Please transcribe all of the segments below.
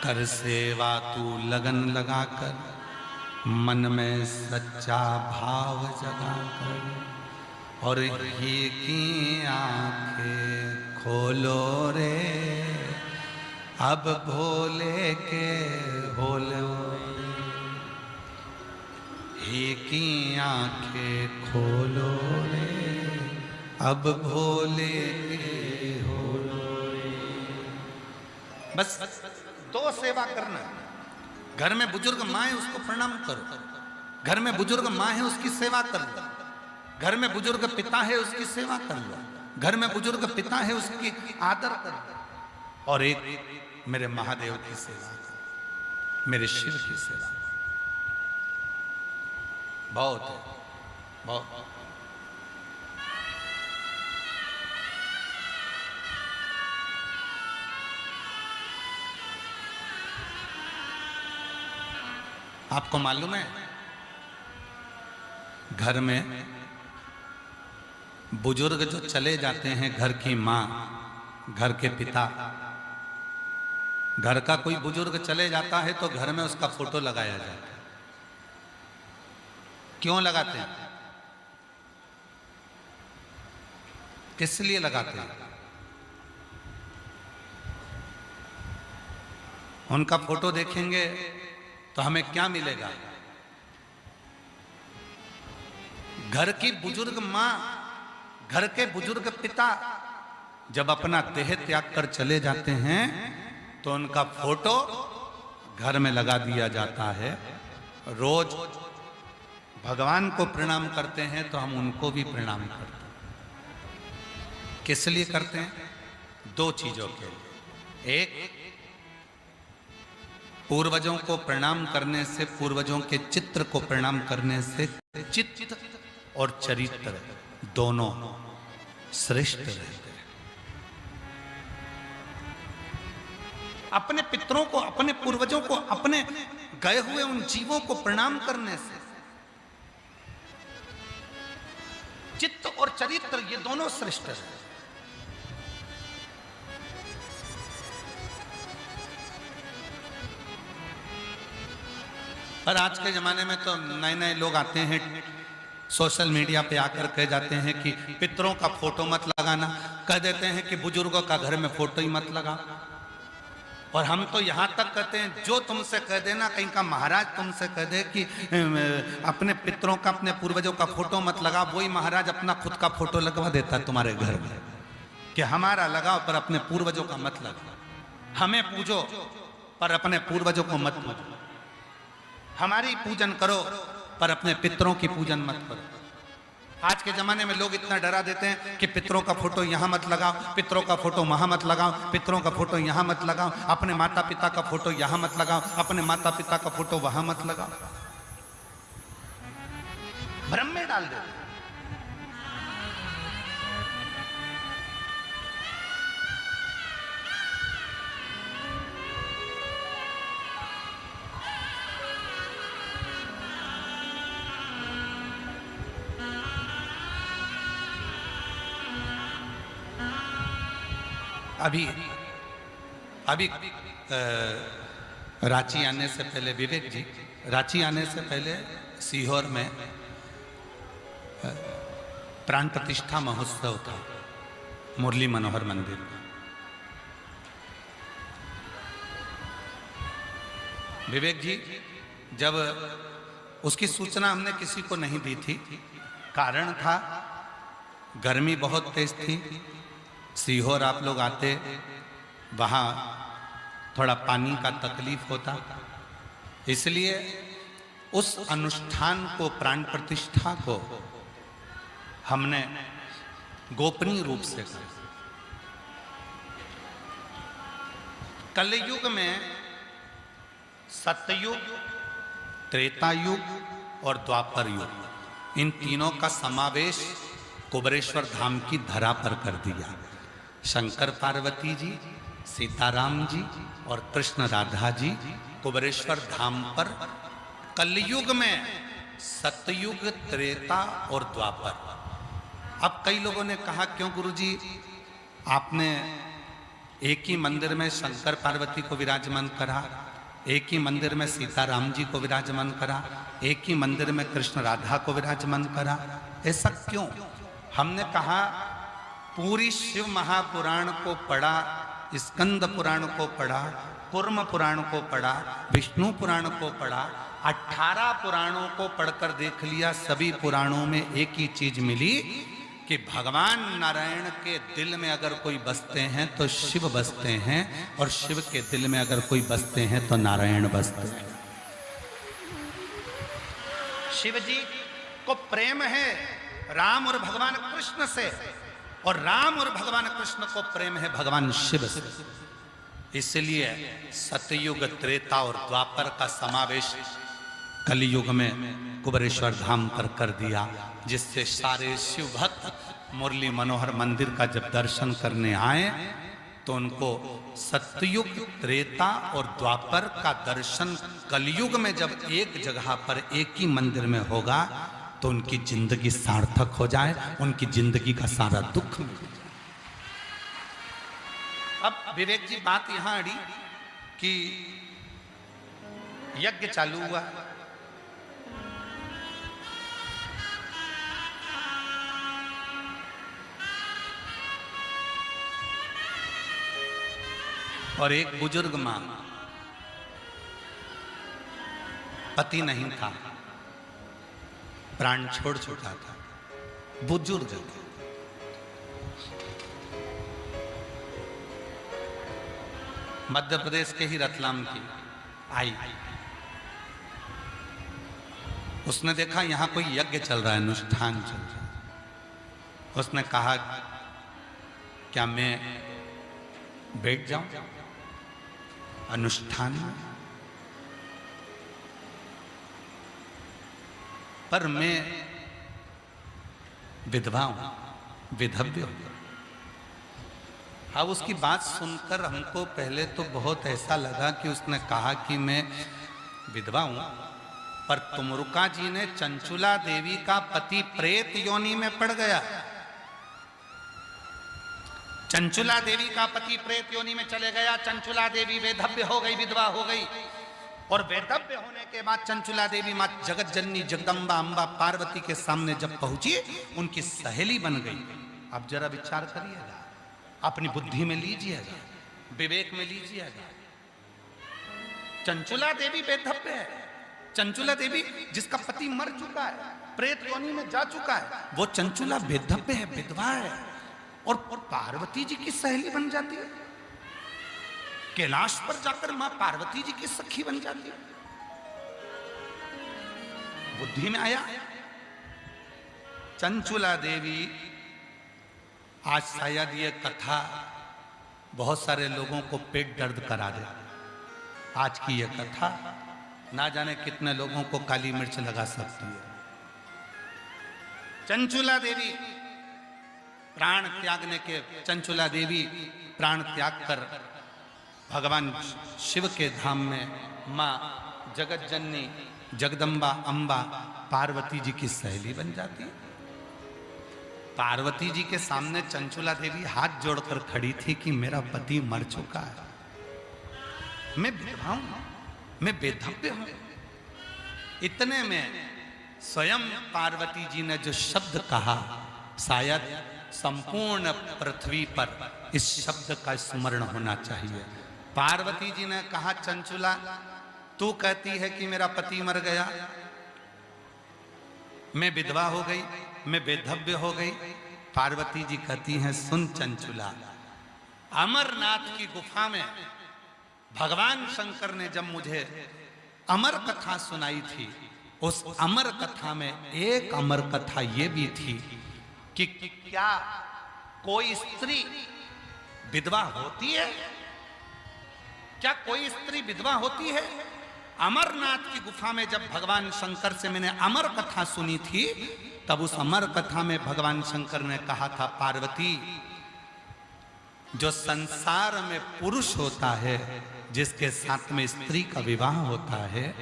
कर सेवा तू लगन लगा कर, मन में सच्चा भाव जगा कर, और ही की आंखें खोलो रे, अब भोले के होलो। ही की आंखें खोलो रे, अब भोले के होलो रे। बस दो सेवा करना। घर में बुजुर्ग माँ है उसको प्रणाम करो, घर में बुजुर्ग माँ है उसकी सेवा कर लो, घर में बुजुर्ग पिता है उसकी सेवा कर लो, घर में बुजुर्ग पिता है उसकी आदर कर लो, और एक मेरे महादेव की सेवा, मेरे शिव की सेवा। बहुत है, बहुत। आपको मालूम है घर में बुजुर्ग जो चले जाते हैं, घर की माँ, घर के पिता, घर का कोई बुजुर्ग चले जाता है तो घर में उसका फोटो लगाया जाता है। क्यों लगाते हैं? किस लिए लगाते हैं? उनका फोटो देखेंगे तो हमें क्या मिलेगा? घर की बुजुर्ग मां, घर के बुजुर्ग पिता जब अपना देह त्याग कर चले जाते हैं तो उनका फोटो घर में लगा दिया जाता है। रोज भगवान को प्रणाम करते हैं तो हम उनको भी प्रणाम करते हैं। किस लिए करते हैं? दो चीजों के लिए। एक, पूर्वजों को प्रणाम करने से, पूर्वजों के चित्र को प्रणाम करने से चित्त और चरित्र दोनों श्रेष्ठ रहते हैं। अपने पितरों को, अपने पूर्वजों को, अपने गए हुए उन जीवों को प्रणाम करने से चित्त और चरित्र ये दोनों श्रेष्ठ हैं। पर आज के जमाने में तो नए नए लोग आते हैं, सोशल मीडिया पे आकर कह जाते हैं कि पितरों का फोटो मत लगाना, कह देते हैं कि बुजुर्गों का घर में फोटो ही मत लगा। और हम तो यहाँ तक कहते हैं, जो तुमसे कह देना, कहीं का महाराज तुमसे कह दे कि अपने पितरों का, अपने पूर्वजों का फोटो मत लगा, वही महाराज अपना खुद का फोटो लगवा देता है तुम्हारे घर में कि हमारा लगाओ पर अपने पूर्वजों का मत लगाओ। हमें पूजो पर अपने पूर्वजों को मत पूजो। हमारी पूजन करो पर अपने पितरों की पूजन मत करो। आज के जमाने में लोग इतना डरा देते हैं कि पितरों का फोटो यहां मत लगाओ, पितरों का फोटो वहां मत लगाओ, पितरों का फोटो यहां मत लगाओ, अपने माता पिता का फोटो यहां मत लगाओ, अपने माता पिता का फोटो वहां मत लगाओ। भ्रम में डाल देते। अभी रांची आने से पहले, विवेक जी, रांची आने से पहले सीहोर में प्राण प्रतिष्ठा महोत्सव था, मुरली मनोहर मंदिर में। विवेक जी, जब उसकी सूचना हमने किसी को नहीं दी थी, कारण था गर्मी बहुत तेज थी। सीहोर आप लोग आते, वहाँ थोड़ा पानी का तकलीफ होता, इसलिए उस अनुष्ठान को, प्राण प्रतिष्ठा को हमने गोपनीय रूप से किया। कलयुग में सतयुग, त्रेता युग और द्वापर युग, इन तीनों का समावेश कुबेरेश्वर धाम की धरा पर कर दिया। शंकर पार्वती जी, सीताराम जी और कृष्ण राधा जी कुबेरेश्वर धाम पर कलयुग में सतयुग, त्रेता और द्वापर। अब कई लोगों ने कहा, क्यों गुरुजी आपने एक ही मंदिर में शंकर पार्वती को विराजमान करा, एक ही मंदिर में सीताराम जी को विराजमान करा, एक ही मंदिर में कृष्ण राधा को विराजमान करा। ऐसा क्यों? हमने कहा पूरी शिव महापुराण को पढ़ा, स्कंद पुराण को पढ़ा, कूर्म पुराण को पढ़ा, विष्णु पुराण को पढ़ा, 18 पुराणों को पढ़कर देख लिया। सभी पुराणों में एक ही चीज मिली कि भगवान नारायण के दिल में अगर कोई बसते हैं तो शिव बसते हैं, और शिव के दिल में अगर कोई बसते हैं तो नारायण बसते हैं। शिव जी को प्रेम है राम और भगवान कृष्ण से, और राम और भगवान कृष्ण को प्रेम है भगवान शिव से। इसलिए सतयुग, त्रेता और द्वापर का समावेश कलयुग में कुबेरेश्वर धाम पर कर दिया, जिससे सारे शिव भक्त मुरली मनोहर मंदिर का जब दर्शन करने आए तो उनको सतयुग, त्रेता और द्वापर का दर्शन कलयुग में जब एक जगह पर एक ही मंदिर में होगा तो उनकी जिंदगी सार्थक हो जाए, उनकी जिंदगी का सारा दुख मिट जाए। अब विवेक जी बात यहां अड़ी कि यज्ञ चालू हुआ, और एक बुजुर्ग मां, पति नहीं था, प्राण छोड़ चुका था, बुजुर्ग था। मध्य प्रदेश के ही रतलाम की आई, उसने देखा यहां कोई यज्ञ चल रहा है, अनुष्ठान चल रहा है। उसने कहा क्या मैं बैठ जाऊं अनुष्ठान में? पर मैं विधवा हूं, विधव्य हूं। अब उसकी बात सुनकर हमको पहले तो बहुत ऐसा लगा कि उसने कहा कि मैं विधवा हूं, पर तुमरुका जी ने चंचुला देवी का पति प्रेत योनि में पड़ गया। चंचुला देवी का पति प्रेत योनि में चले गया, चंचुला देवी वेधव्य हो गई, विधवा हो गई, और वेधव्य होने के बाद चंचुला देवी मां जगत जननी जगदम्बा अम्बा पार्वती के सामने जब पहुंची, उनकी सहेली बन गई। अब जरा विचार करिएगा, अपनी बुद्धि में लीजिएगा, विवेक में लीजिएगा। चंचुला देवी वेधव्य है, चंचुला देवी जिसका पति मर चुका है, प्रेत योनि में जा चुका है, वो चंचुला वेधव्य है, विधवा है, और पार्वती जी की सहेली बन जाती है। कैलाश पर जाकर मां पार्वती जी की सखी बन जाती है। बुद्धि में आया। चंचुला देवी, आज शायद ये कथा बहुत सारे लोगों को पेट दर्द करा दे। आज की ये कथा ना जाने कितने लोगों को काली मिर्च लगा सकती है। चंचुला देवी प्राण त्यागने के, चंचुला देवी प्राण त्याग कर भगवान शिव के धाम में मां जगत जननी जगदम्बा अम्बा पार्वती जी की सहेली बन जाती है। पार्वती जी के सामने चंचुला देवी हाथ जोड़कर खड़ी थी कि मेरा पति मर चुका है, मैं विधवा हूं, मैं वेधव्य हूं। इतने में स्वयं पार्वती जी ने जो शब्द कहा, शायद संपूर्ण पृथ्वी पर इस शब्द का स्मरण होना चाहिए। पार्वती जी ने कहा, चंचुला तू कहती है कि मेरा पति मर गया, मैं विधवा हो गई, मैं वेधव्य हो गई। पार्वती जी कहती हैं, सुन चंचुला, अमरनाथ की गुफा में भगवान शंकर ने जब मुझे अमर कथा सुनाई थी, उस अमर कथा में एक अमर कथा ये भी थी कि क्या कोई स्त्री विधवा होती है? क्या कोई स्त्री विधवा होती है? अमरनाथ की गुफा में जब भगवान शंकर से मैंने अमर कथा सुनी थी, तब उस अमर कथा में भगवान शंकर ने कहा था, पार्वती, जो संसार में पुरुष होता है जिसके साथ में स्त्री का विवाह होता है,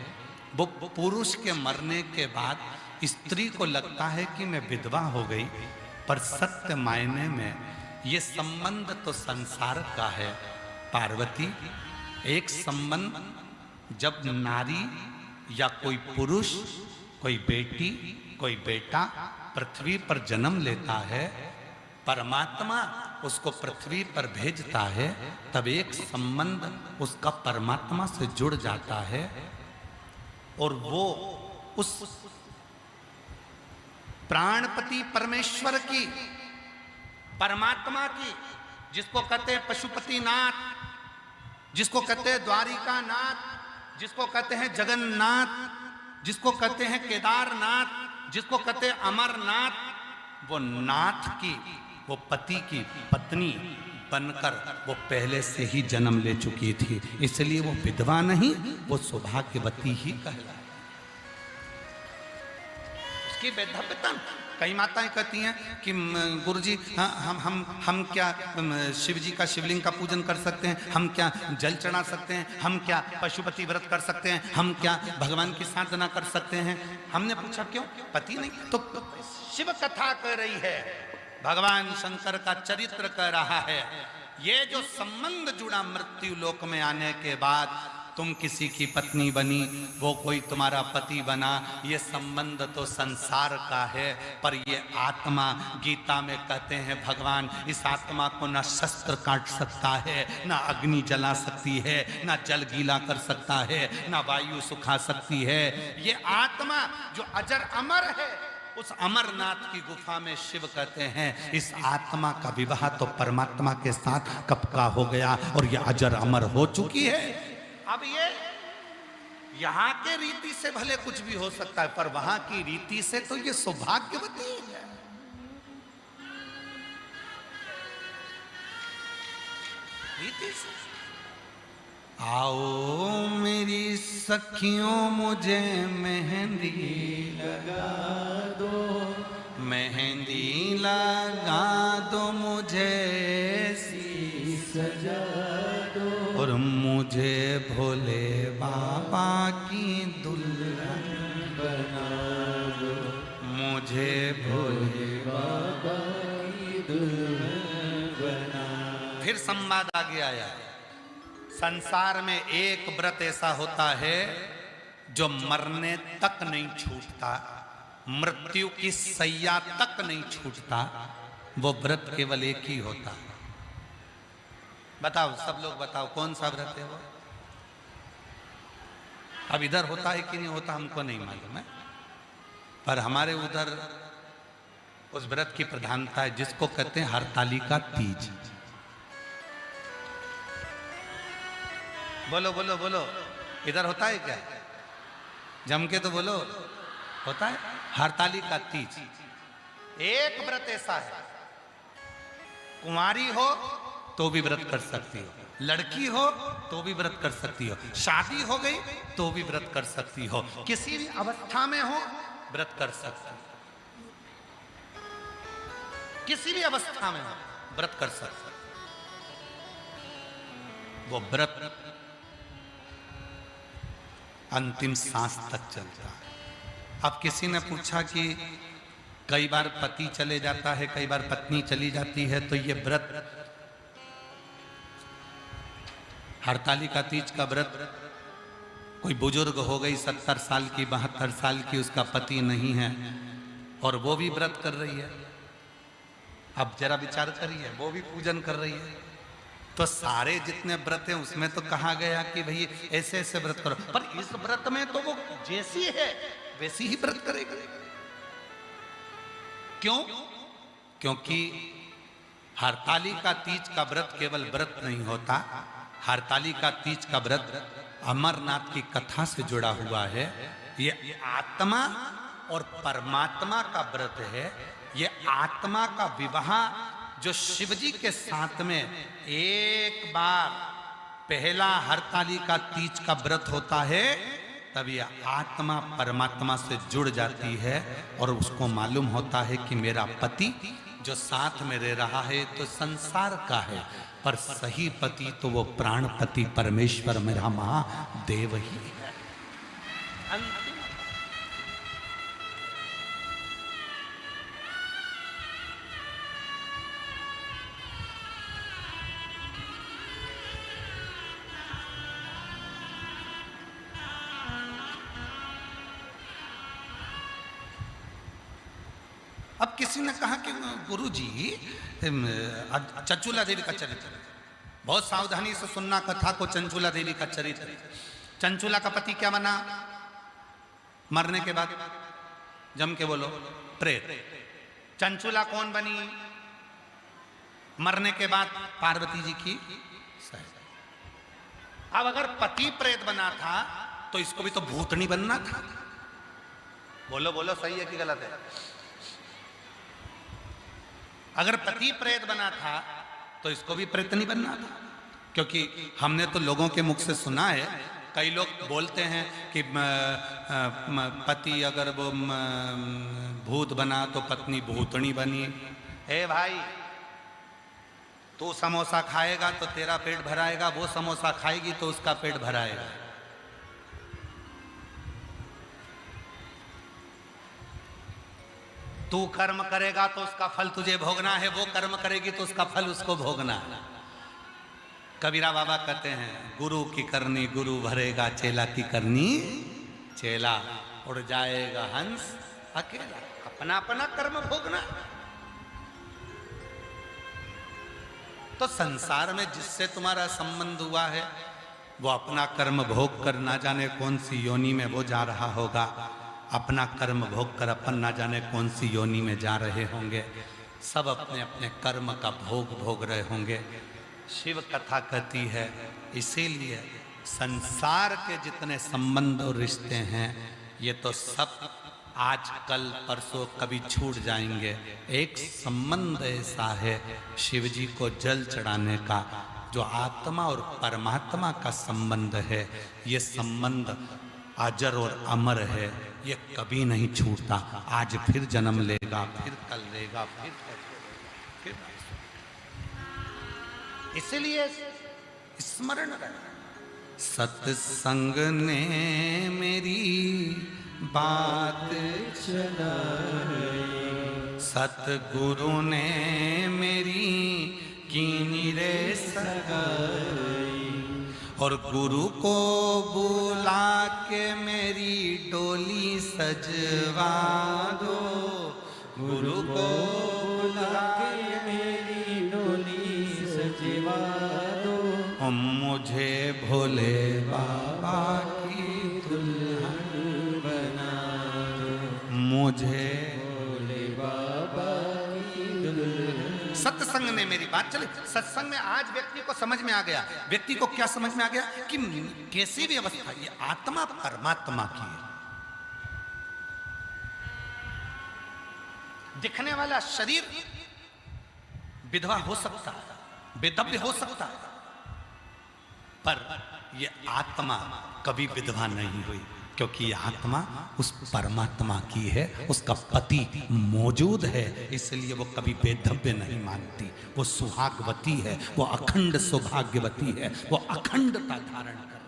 वो पुरुष के मरने के बाद स्त्री को लगता है कि मैं विधवा हो गई, पर सत्य मायने में ये संबंध तो संसार का है पार्वती। एक संबंध जब नारी या कोई पुरुष, कोई बेटी, कोई बेटा पृथ्वी पर जन्म लेता है, परमात्मा उसको पृथ्वी पर भेजता है, तब एक संबंध उसका परमात्मा से जुड़ जाता है और वो उस प्राणपति परमेश्वर की, परमात्मा की, जिसको कहते हैं पशुपति नाथ, जिसको कहते हैं द्वारिका नाथ, जिसको कहते हैं जगन्नाथ, जिसको कहते हैं केदारनाथ, जिसको कहते हैं अमरनाथ, वो नाथ की, वो पति की पत्नी बनकर वो पहले से ही जन्म ले चुकी थी, इसलिए वो विधवा नहीं, वो सौभाग्यवती ही कहलाए। उसकी वैधव्यता। कई माताएं कहती हैं कि गुरुजी हम क्या शिव जी का, शिवलिंग का पूजन कर सकते हैं, हम क्या जल चढ़ा सकते हैं, हम क्या पशुपति व्रत कर सकते हैं, हम क्या भगवान की साधना कर सकते हैं। हमने पूछा क्यों? पति नहीं तो शिव कथा कह रही है, भगवान शंकर का चरित्र कह रहा है। ये जो संबंध जुड़ा मृत्यु लोक में आने के बाद, तुम किसी की पत्नी बनी, वो कोई तुम्हारा पति बना, ये संबंध तो संसार का है, पर ये आत्मा, गीता में कहते हैं भगवान, इस आत्मा को ना शस्त्र काट सकता है, ना अग्नि जला सकती है, ना जल गीला कर सकता है, ना वायु सुखा सकती है। ये आत्मा जो अजर अमर है, उस अमरनाथ की गुफा में शिव कहते हैं इस आत्मा का विवाह तो परमात्मा के साथ कब का हो गया और ये अजर अमर हो चुकी है। अब ये यहाँ के रीति से भले कुछ भी हो सकता है, पर वहां की रीति से तो ये सौभाग्यवती है। रीति से आओ मेरी सखियों मुझे मेहंदी लगा दो, मेहंदी लगा दो मुझे, सजा दो और मुझे भोले बाबा की दुल्हन बना दो, मुझे भोले बाबा की दुल्हन बना। फिर संवाद आगे आया। संसार में एक व्रत ऐसा होता है जो मरने तक नहीं छूटता, मृत्यु की सैया तक नहीं छूटता, वो व्रत केवल एक ही होता। बताओ, सब लोग बताओ कौन सा व्रत है वो? अब इधर होता है कि नहीं होता हमको नहीं मालूम है, पर हमारे उधर उस व्रत की प्रधानता है जिसको कहते हैं हरतालिका तीज। बोलो बोलो बोलो, इधर होता है क्या? जम के तो बोलो, होता है हरतालिका तीज। एक व्रत ऐसा है, कुंवारी हो तो भी व्रत कर सकती हो, लड़की हो तो भी व्रत कर सकती हो, शादी हो गई तो भी व्रत कर सकती हो, किसी भी अवस्था में हो व्रत कर सकती हो, किसी भी अवस्था में हो व्रत कर सकती हो। वो व्रत अंतिम सांस तक चलता है। अब किसी ने पूछा कि कई बार पति चले जाता है, कई बार पत्नी चली जाती है, तो ये व्रत हरतालिका तीज का व्रत, कोई बुजुर्ग हो गई 70 साल की, 72 साल की, उसका पति नहीं है और वो भी व्रत कर रही है, अब जरा विचार करिए, वो भी पूजन कर रही है, तो सारे जितने व्रत हैं उसमें तो कहा गया कि भाई ऐसे ऐसे व्रत करो, पर इस व्रत में तो वो जैसी है वैसी ही व्रत करेगा। क्यों? क्योंकि हरतालिका तीज का व्रत केवल व्रत नहीं होता, हरतालिका तीज का व्रत अमरनाथ की कथा से जुड़ा हुआ है। ये आत्मा और परमात्मा का व्रत है। ये आत्मा का विवाह जो शिवजी के साथ में एक बार पहला हरतालिका तीज का व्रत होता है, तब ये आत्मा परमात्मा से जुड़ जाती है और उसको मालूम होता है कि मेरा पति जो साथ में रह रहा है तो संसार का है, पर सही पति तो वो प्राणपति परमेश्वर मेरा महादेव ही है। अब किसी ने कहा कि गुरुजी चंचूला देवी का चरित्र, बहुत सावधानी से सुनना कथा को। चंचूला देवी का चरित्र, चंचूला का पति क्या बना मरने के बाद? जम के बोलो, प्रेत। चंचूला कौन बनी मरने के बाद? पार्वती जी की सहेली। अब अगर पति प्रेत बना था तो इसको भी तो भूतनी बनना था। बोलो बोलो, सही है कि गलत है? अगर पति प्रेत बना था तो इसको भी प्रेतनी बनना था, क्योंकि हमने तो लोगों के मुख से सुना है, कई लोग बोलते हैं कि पति अगर वो भूत बना तो पत्नी भूतनी बनी। ए भाई, तू समोसा खाएगा तो तेरा पेट भराएगा, वो समोसा खाएगी तो उसका पेट भराएगा। तू कर्म करेगा तो उसका फल तुझे भोगना है, वो कर्म करेगी तो उसका फल उसको भोगना है। कबीरा बाबा कहते हैं, गुरु की करनी गुरु भरेगा, चेला की करनी चेला। उड़ जाएगा हंस अकेला, अपना अपना कर्म भोगना। तो संसार में जिससे तुम्हारा संबंध हुआ है वो अपना कर्म भोग कर ना जाने कौन सी योनि में वो जा रहा होगा। अपना कर्म भोग कर अपन ना जाने कौन सी योनि में जा रहे होंगे। सब अपने अपने कर्म का भोग भोग रहे होंगे। शिव कथा कहती है, इसीलिए संसार के जितने संबंध और रिश्ते हैं ये तो सब आज कल परसों कभी छूट जाएंगे। एक संबंध ऐसा है शिव जी को जल चढ़ाने का, जो आत्मा और परमात्मा का संबंध है। ये संबंध अजर और अमर है, ये कभी नहीं छूटता। आज फिर जन्म लेगा, फिर कल लेगा, फिर इसलिए स्मरण रहे। सत्संग ने मेरी बात चलाई, सतगुरु ने मेरी कीनी रे सगाई, और गुरु को बुला के मेरी डोली सजवा दो। गुरु को बुला के मेरी डोली सजवा दो। मुझे भोले बाबा की दुल्हन बना दो, मुझे भोले बाबा की दुल्हन। सत्संग ने मेरी बात चली। सत्संग में आज व्यक्ति को समझ में आ गया। व्यक्ति को क्या समझ में आ गया कि कैसी भी अवस्था, ये आत्मा परमात्मा की है। दिखने वाला शरीर विधवा हो सकता है, बेदव्य हो सकता है, पर ये आत्मा कभी विधवा नहीं हुई, क्योंकि ये आत्मा उस परमात्मा की है। उसका पति मौजूद है, इसलिए वो कभी बेधव्य नहीं मानती। वो सुहागवती है, वो अखंड सौभाग्यवती है, वो अखंडता धारण कर।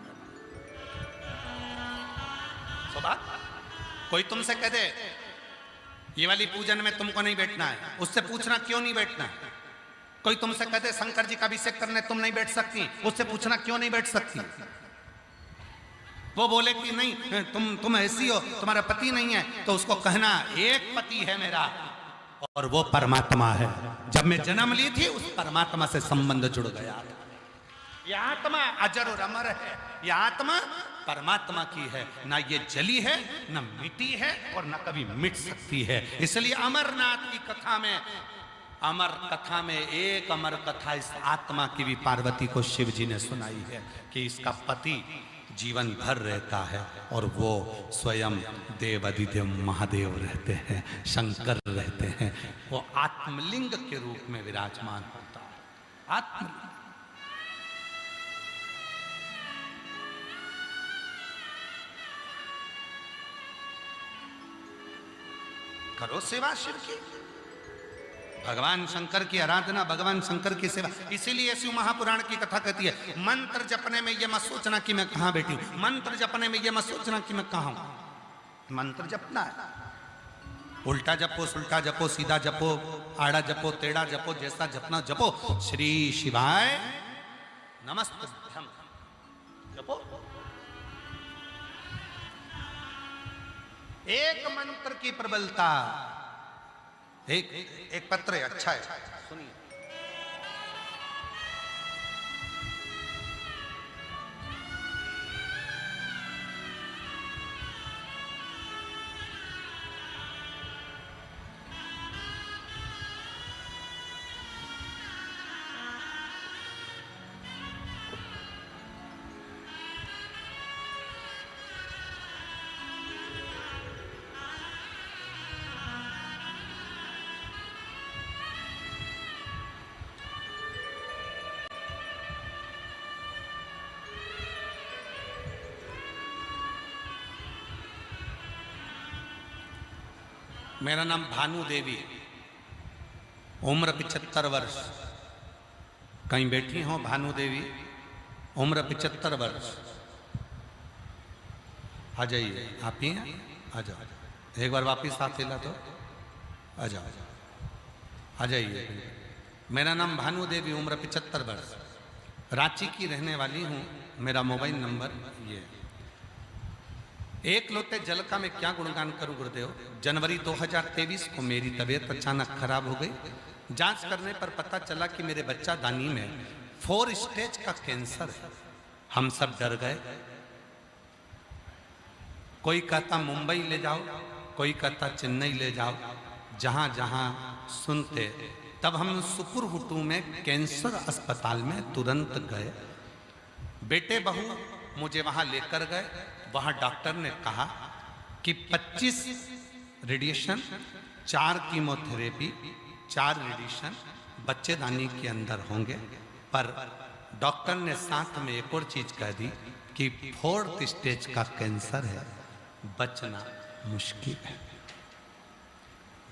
कोई तुमसे कह दे ये वाली पूजन में तुमको नहीं बैठना है, उससे पूछना क्यों नहीं बैठना है। कोई तुमसे कह दे शंकर जी का अभिषेक करने तुम नहीं बैठ सकती, उससे पूछना क्यों नहीं बैठ सकती। वो बोले कि नहीं तुम ऐसी हो, तुम्हारा पति नहीं है, तो उसको कहना एक पति है मेरा और वो परमात्मा है। जब मैं जन्म ली थी उस परमात्मा से संबंध जुड़ गया। यह आत्मा अजर और अमर है, यह आत्मा परमात्मा की है, ना ये जली है ना मिटी है और ना कभी मिट सकती है। इसलिए अमरनाथ की कथा में, अमर कथा में एक अमर कथा इस आत्मा की भी पार्वती को शिव जी ने सुनाई है कि इसका पति जीवन भर रहता है और वो स्वयं देवादिदेव महादेव रहते हैं, शंकर रहते हैं। वो आत्मलिंग के रूप में विराजमान होता है। आत्मलिंग करो सेवा शिव की, भगवान शंकर की आराधना, भगवान शंकर की सेवा। इसीलिए शिव महापुराण की कथा कहती है, मंत्र जपने में ये मत सोचना कि मैं कहां बैठी हूं, मंत्र जपने में ये मत सोचना कि मैं कहां हूं। मंत्र जपना है, उल्टा जपो, सुल्टा जपो, सीधा जपो, आड़ा जपो, टेढ़ा जपो, जैसा जपना जपो। श्री शिवाय नमस्तुभ्यम जपो। एक मंत्र की प्रबलता एक एक पत्र है, अच्छा है, सुनिए। मेरा नाम भानु देवी, उम्र 75 वर्ष। कहीं बैठी हो भानु देवी, उम्र 75 वर्ष। आ जाइए, आप ही हैं, आ जाओ। एक बार वापिस हाथ हिला तो आ जाओ, आ जाइए। मेरा नाम भानु देवी, उम्र 75 वर्ष, रांची की रहने वाली हूँ। मेरा मोबाइल नंबर ये। एक लोटे जल का मैं क्या गुणगान करूं गुरुदेव। जनवरी 2023 को मेरी तबीयत अचानक खराब हो गई। जांच करने पर पता चला कि मेरे बच्चा दानी में 4 स्टेज का कैंसर है। हम सब डर गए। कोई कहता मुंबई ले जाओ, कोई कहता चेन्नई ले जाओ, जहां जहां सुनते। तब हम सुकुरहुटू में कैंसर अस्पताल में तुरंत गए। बेटे बहू मुझे वहां लेकर गए। वहां डॉक्टर ने कहा कि 25 रेडिएशन, 4 कीमोथेरेपी, 4 रेडिएशन बच्चेदानी के अंदर होंगे। पर डॉक्टर ने साथ में एक और चीज कह दी कि 4th स्टेज का कैंसर है, बचना मुश्किल है।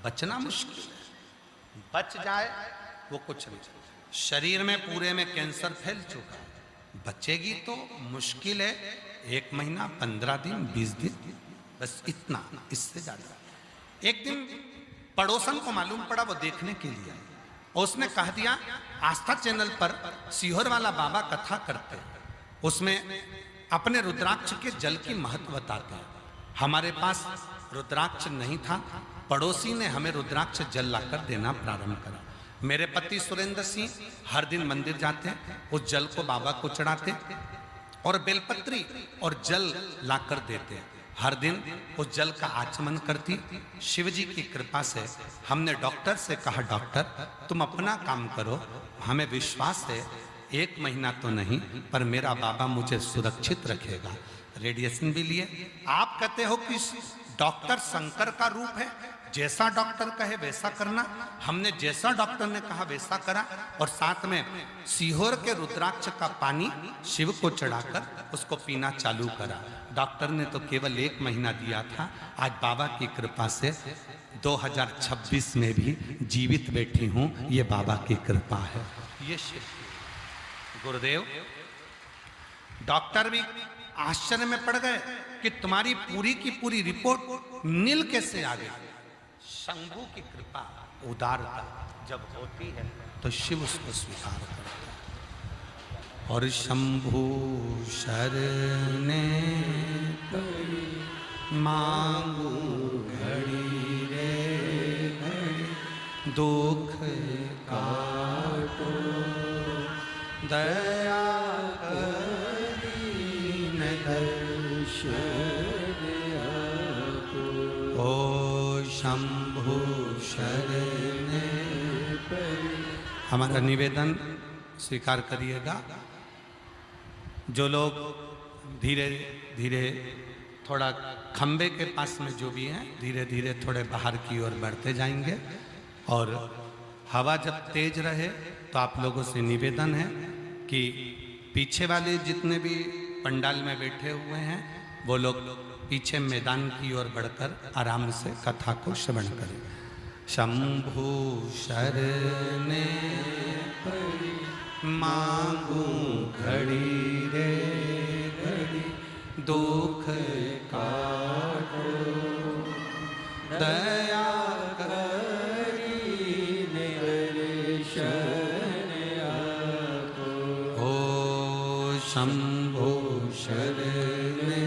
बचना मुश्किल है। बच जाए वो कुछ नहीं। शरीर में पूरे में कैंसर फैल चुका है, बचेगी तो मुश्किल है। 1 महीना, 15 दिन, 20 दिन, बस इतना, इससे ज्यादा। एक दिन पड़ोसन को मालूम पड़ा, वो देखने के लिए आए। उसने कह दिया आस्था चैनल पर सीहोर वाला बाबा कथा करते हैं, उसमें अपने रुद्राक्ष के जल की महत्व बताते हैं। हमारे पास रुद्राक्ष नहीं था, पड़ोसी ने हमें रुद्राक्ष जल लाकर देना प्रारंभ करा। मेरे पति सुरेंद्र सिंह हर दिन मंदिर जाते, उस जल को बाबा को चढ़ाते और बेलपत्री और जल लाकर देते। हर दिन उस जल का आचमन करती। शिव जी की कृपा से हमने डॉक्टर से कहा, डॉक्टर तुम अपना काम करो, हमें विश्वास है 1 महीना तो नहीं पर मेरा बाबा मुझे सुरक्षित रखेगा। रेडिएशन भी लिए। आप कहते हो कि डॉक्टर शंकर का रूप है, जैसा डॉक्टर कहे वैसा करना। हमने जैसा डॉक्टर ने कहा वैसा करा और साथ में सीहोर के रुद्राक्ष का पानी शिव को चढ़ाकर उसको पीना चालू करा। डॉक्टर ने तो केवल 1 महीना दिया था, आज बाबा की कृपा से 2026 में भी जीवित बैठी हूं। ये बाबा की कृपा है। ये शिव गुरुदेव। डॉक्टर भी आश्चर्य में पड़ गए कि तुम्हारी पूरी की पूरी रिपोर्ट नील कैसे आ गई। शंभू की कृपा, उदारता जब होती है तो शिव उसको स्वीकार करता है। और शंभू शरणे मांगू घड़ी रे घड़ी, दुख काटो दया करीन दर्शन आपो। ओ शंभु शरणे। हमारा निवेदन स्वीकार करिएगा। जो लोग धीरे धीरे थोड़ा खंबे के पास में जो भी हैं, धीरे धीरे थोड़े बाहर की ओर बढ़ते जाएंगे। और हवा जब तेज रहे तो आप लोगों से निवेदन है कि पीछे वाले जितने भी पंडाल में बैठे हुए हैं वो लोग पीछे मैदान की ओर बढ़कर आराम से कथा को श्रवण करें। शंभु शरणे मांगू घड़ी रे घड़ी, दुख काटो दया करीन दर्शन आपो। ओ शंभु शरणे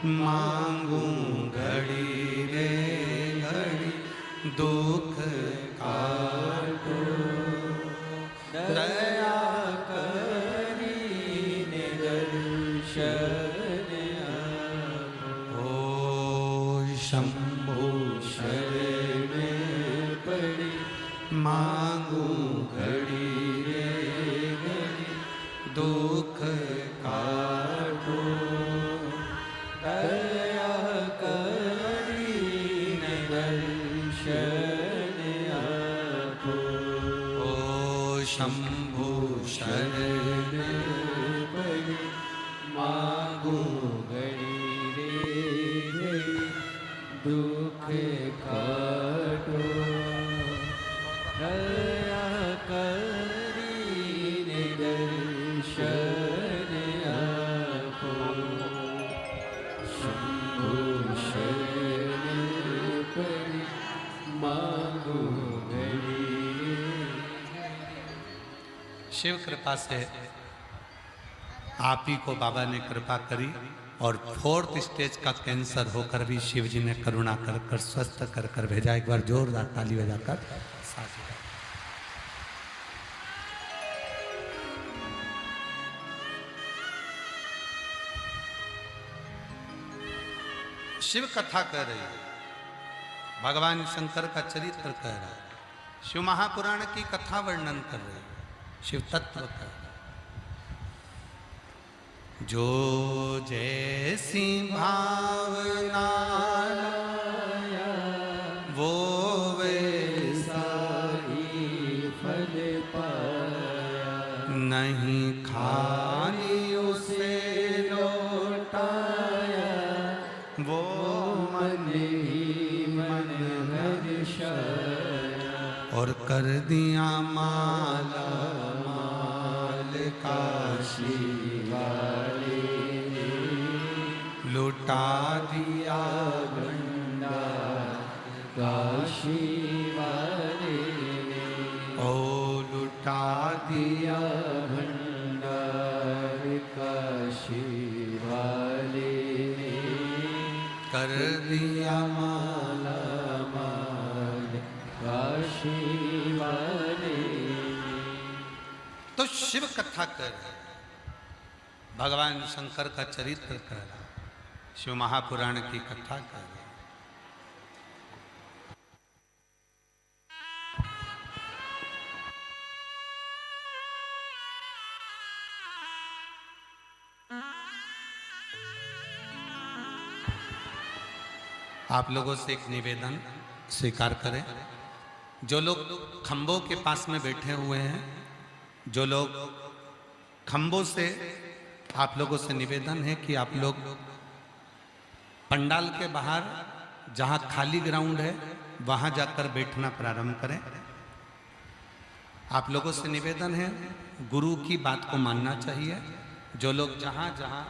मांगू घड़ी रे घड़ी, दुख काटो दया करीने दर्शन आपो। शंभो शरण पड़ी मांगू घड़ी रे घड़ी दुख काटो दया करीने दर्शन आपो। ओ शंभु शरण पड़ी मांगो घड़ी रे घड़ी दुख काटो दया करीने दर्शन आपो। शंभो शरण पड़ी मांगो घड़ी रे। शिव कृपा से आप ही को बाबा ने कृपा करी और 4th स्टेज का कैंसर होकर भी शिव जी ने करुणा कर कर स्वस्थ कर कर भेजा। एक बार जोरदार ताली बजाकर साथ में। शिव कथा कह रही है, भगवान शंकर का चरित्र कह रहा है, शिव महापुराण की कथा वर्णन कर रही है, शिव तत्व का। जो जैसी भावना वो वैसा ही फल पाया नहीं खाली उसे लौटाया वो मन ही मन हर्षाया और कर दिया माला माल काशी वाले ने लुटा दिया भंडार काशी वाले ने ओ लुटा दिया दिया भंडार काशी वाले ने कर दिया माला माल काशी वाले ने। तो शिव कथा कर रहे हैं, भगवान शंकर का चरित्र कर रहा है, शिव महापुराण की कथा कर रहे हैं। आप लोगों से एक निवेदन स्वीकार करें। जो लोग खंभों के पास में बैठे हुए हैं, जो लोग खंभों से, आप लोगों से निवेदन है कि आप लोग पंडाल के बाहर जहां खाली ग्राउंड है वहां जाकर बैठना प्रारंभ करें। आप लोगों से निवेदन है, गुरु की बात को मानना चाहिए। जो लोग जहां जहां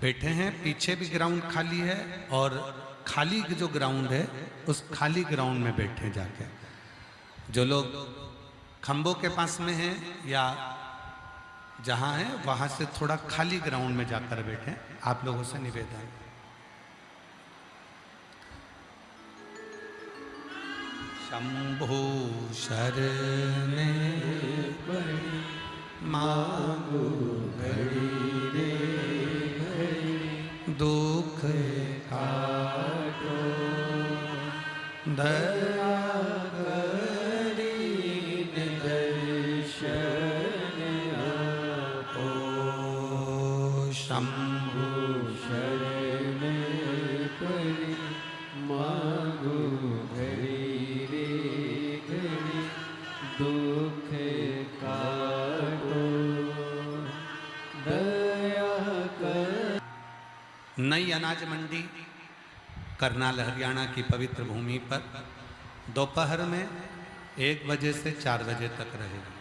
बैठे हैं, पीछे भी ग्राउंड खाली है और खाली जो ग्राउंड है उस खाली ग्राउंड में बैठे जाके। जो लोग खंभों के पास में हैं या जहां है वहां से थोड़ा खाली ग्राउंड में जाकर बैठे, आप लोगों से निवेदन। शंभो शरणे पड़ी मांगो घड़ी रे घड़ी दुख काटो दया करीने दर्शन आपो। शंभो शरण पड़ी मांगो घड़ी रे घड़ी दुख काटो दया कर। नई अनाज मंडी करनाल हरियाणा की पवित्र भूमि पर दोपहर में 1 बजे से 4 बजे तक रहेगी।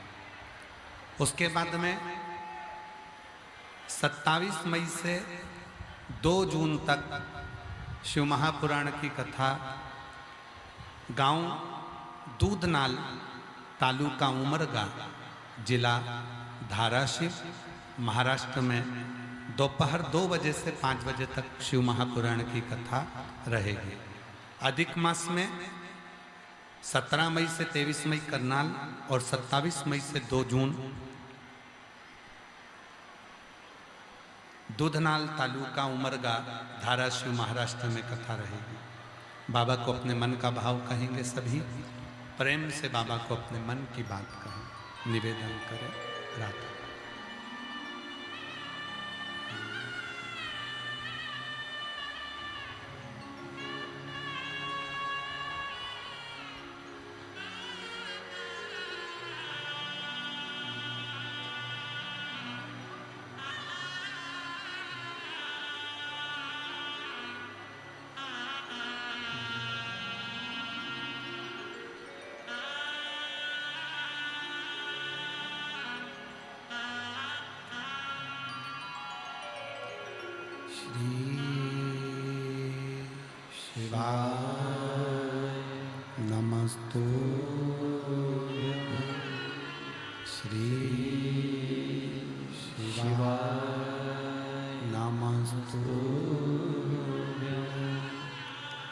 उसके बाद में 27 मई से 2 जून तक शिव महापुराण की कथा गांव दूधनाल, तालुका उमरगा, जिला धाराशिव, महाराष्ट्र में दोपहर 2 बजे से 5 बजे तक शिव महापुराण की कथा रहेगी। अधिक मास में 17 मई से 23 मई करनाल और 27 मई से 2 जून दूधनाल तालुका उमरगा धाराशिव महाराष्ट्र में कथा रहेगी। बाबा को अपने मन का भाव कहेंगे, सभी प्रेम से बाबा को अपने मन की बात कहें, निवेदन करें। राधा नमस्तु श्री शिवाय नमस्तु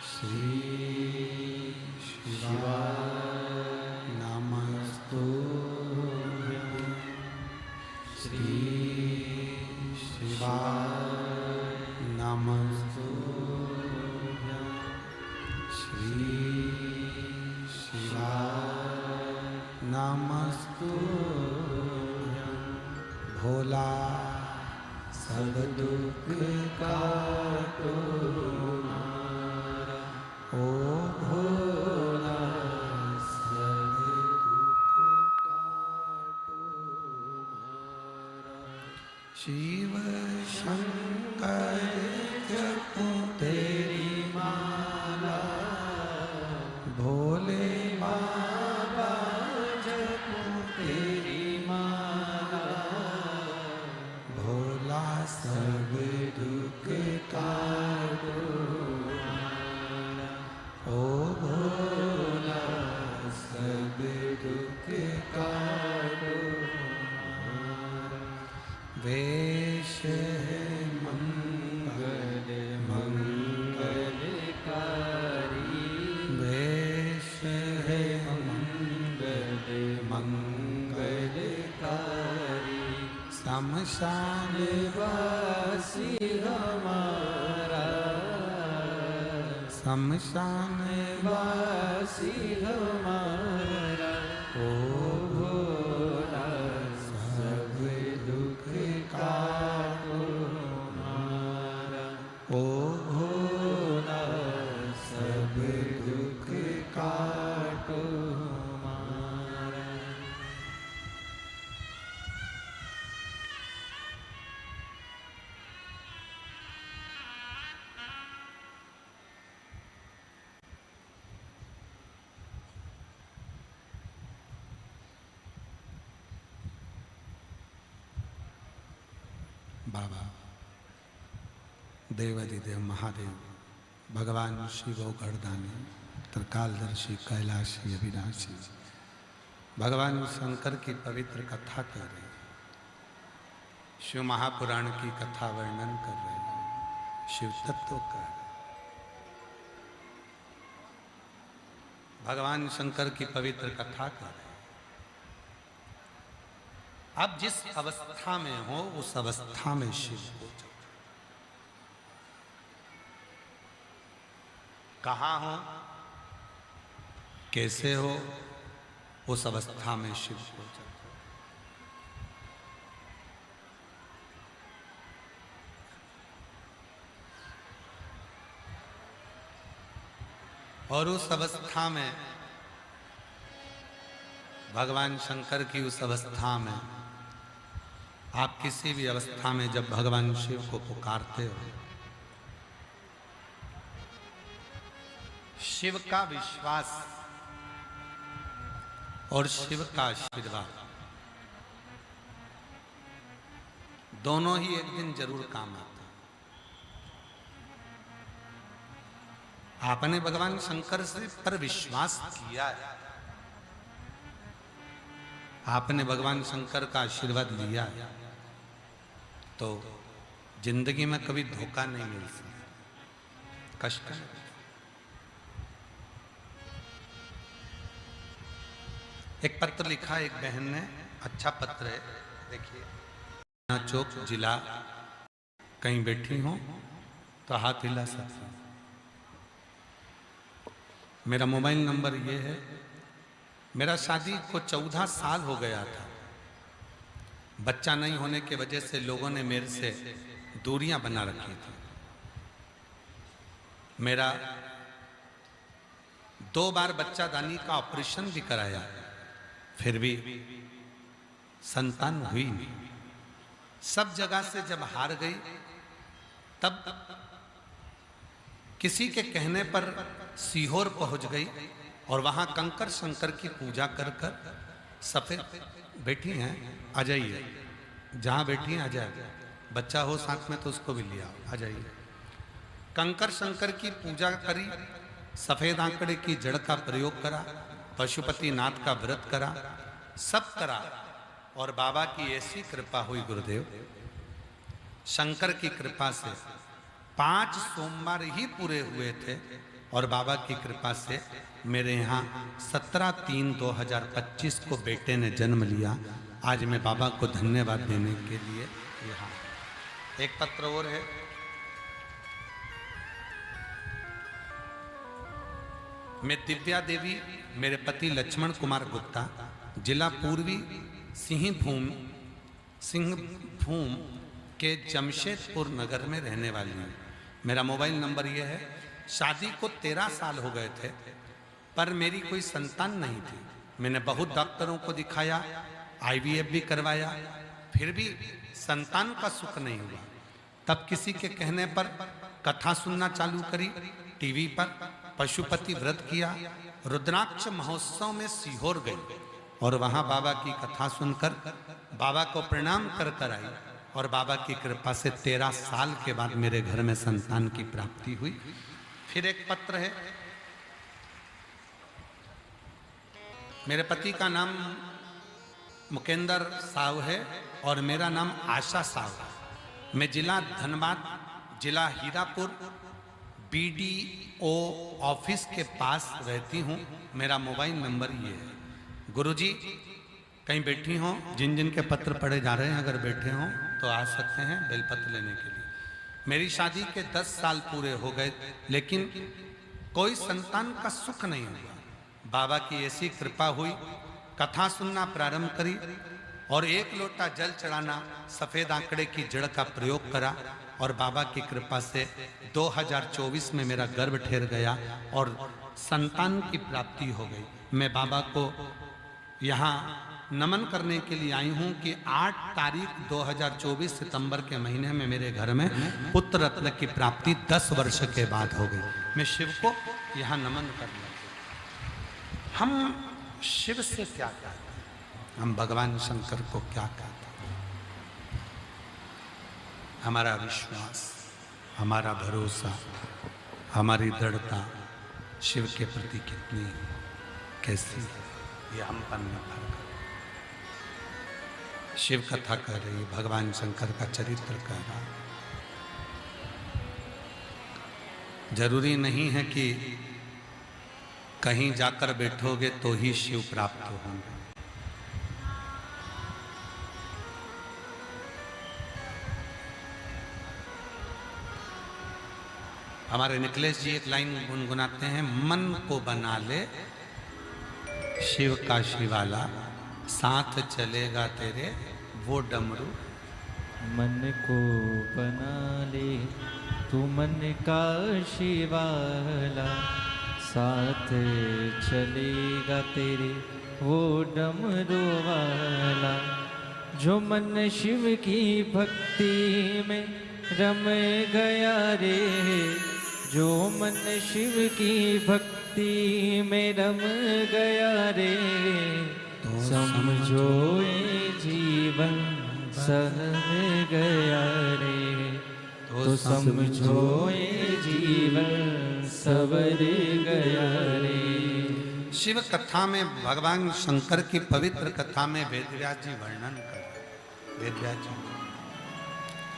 श्री शिवाय नमस्तु श्री शिवाय नमस्तु श्री नमस्तु भोला सब दुख काटो ओ भोला सब दुख काटो शिव शंकर जपो तेरी माला भोले बाबा जपो तेरी माला भोला सब दुख काटो ओ भोला सब दुख काटो वेश है मंगल मंगलकारी वेश है मंगल मंगलकारी शमशान वासी हमारा शमशान वासी हमारा ओ भोला सब दुख काटो हमारा ओ भोला सब दुख काटो हमारा। बाबा देवादिदेव महादेव भगवान शिव गर्दानी त्रिकालदर्शी कैलाशी अविनाशी भगवान शंकर की पवित्र कथा कर रहे हैं, शिव महापुराण की कथा वर्णन कर रहे हैं, शिव तत्व कर रहे हैं। भगवान शंकर की पवित्र कथा कर रहे हैं। आप जिस अवस्था में हो उस अवस्था में शिव हो जाओ। कहाँ हो कैसे हो उस अवस्था में शिव हो जाओ। और उस अवस्था में भगवान शंकर की उस अवस्था में आप किसी भी अवस्था में जब भगवान शिव को पुकारते हो, शिव का विश्वास और शिव का आशीर्वाद दोनों ही एक दिन जरूर काम आता। आपने भगवान शंकर से पर विश्वास किया है, आपने भगवान शंकर का आशीर्वाद लिया है, तो जिंदगी में कभी धोखा नहीं मिल सकता, कष्ट नहीं। एक पत्र लिखा एक बहन ने, अच्छा पत्र है, देखिए। चौक जिला कहीं बैठी हो तो हाथ हिला सकते हैं। मेरा मोबाइल नंबर ये है। मेरा शादी को 14 साल हो गया था। बच्चा नहीं होने की वजह से लोगों ने मेरे से दूरियां बना रखी थी। मेरा 2 बार बच्चादानी का ऑपरेशन भी कराया, फिर भी संतान हुई नहीं। सब जगह से जब हार गई, तब किसी के कहने पर सीहोर पहुंच गई और वहां कंकर शंकर की पूजा कर कर सफेद बैठी हैं, आ जाइए, जहां बैठी हैं आ जाइए, बच्चा हो साथ में तो उसको भी लिया, आ जाइए। कंकर शंकर की पूजा करी, सफेद आंकड़े की जड़ का प्रयोग करा, पशुपति नाथ का व्रत करा, सब करा, और बाबा की ऐसी कृपा हुई गुरुदेव, शंकर की कृपा से 5 सोमवार ही पूरे हुए थे और बाबा की कृपा से मेरे यहाँ 17/3/2025 को बेटे ने जन्म लिया। आज मैं बाबा को धन्यवाद देने के लिए यहाँ। एक पत्र और है। मैं दिव्या देवी, मेरे पति लक्ष्मण कुमार गुप्ता, जिला पूर्वी सिंहभूम के जमशेदपुर नगर में रहने वाली हूँ। मेरा मोबाइल नंबर ये है। शादी को 13 साल हो गए थे, पर मेरी कोई संतान नहीं थी। मैंने बहुत डॉक्टरों को दिखाया, IVF भी करवाया, फिर भी संतान का सुख नहीं हुआ। तब किसी के कहने पर कथा सुनना चालू करी, टीवी पर पशुपति व्रत किया, रुद्राक्ष महोत्सव में सीहोर गई और वहां बाबा की कथा सुनकर बाबा को प्रणाम कर कर आई और बाबा की कृपा से 13 साल के बाद मेरे घर में संतान की प्राप्ति हुई। फिर एक पत्र है। मेरे पति का नाम मुकेंद्र साहु है और मेरा नाम आशा साहु है। मैं जिला धनबाद, जिला हीरापुर, BDO ऑफिस के पास रहती हूँ। मेरा मोबाइल नंबर ये है। गुरुजी कहीं बैठी हो, जिन जिन के पत्र पढ़े जा रहे हैं, अगर बैठे हों तो आ सकते हैं बेलपत्र लेने के लिए। मेरी शादी के 10 साल पूरे हो गए, लेकिन कोई संतान का सुख नहीं हुआ। बाबा की ऐसी कृपा हुई, कथा सुनना प्रारंभ करी और 1 लोटा जल चढ़ाना, सफेद आंकड़े की जड़ का प्रयोग करा और बाबा की कृपा से 2024 में मेरा गर्भ ठहर गया और संतान की प्राप्ति हो गई। मैं बाबा को यहाँ नमन करने के लिए आई हूँ कि 8 तारीख 2024 सितंबर के महीने में मेरे घर में पुत्र रत्न की प्राप्ति 10 वर्ष के बाद हो गई। मैं शिव को यहाँ नमन करना। हम शिव से क्या कहते हैं? हम भगवान शंकर को क्या कहते हैं? हमारा विश्वास, हमारा भरोसा, हमारी दृढ़ता शिव के प्रति कितनी कैसी है, ये हम पर निर्भर है। शिव कथा कर रही है, भगवान शंकर का चरित्र कह रहा। जरूरी नहीं है कि कहीं जाकर बैठोगे तो ही शिव प्राप्त होंगे। हमारे निकलेश जी एक लाइन गुनगुनाते हैं, मन को बना ले शिव का शिवाला, साथ चलेगा तेरे वो डमरू। मन को बना ले तू मन का शिवाला, साथ चलेगा तेरे वो डमरू वाला। जो मन शिव की भक्ति में रम गया रे, जो मन शिव की भक्ति में रम गया रे, समझो ये जीवन सवर गया रे, तो समझो ये जीवन सवर गया रे। शिव कथा में, भगवान शंकर की पवित्र कथा में वेदव्यास जी वर्णन कर, वेदव्यास जी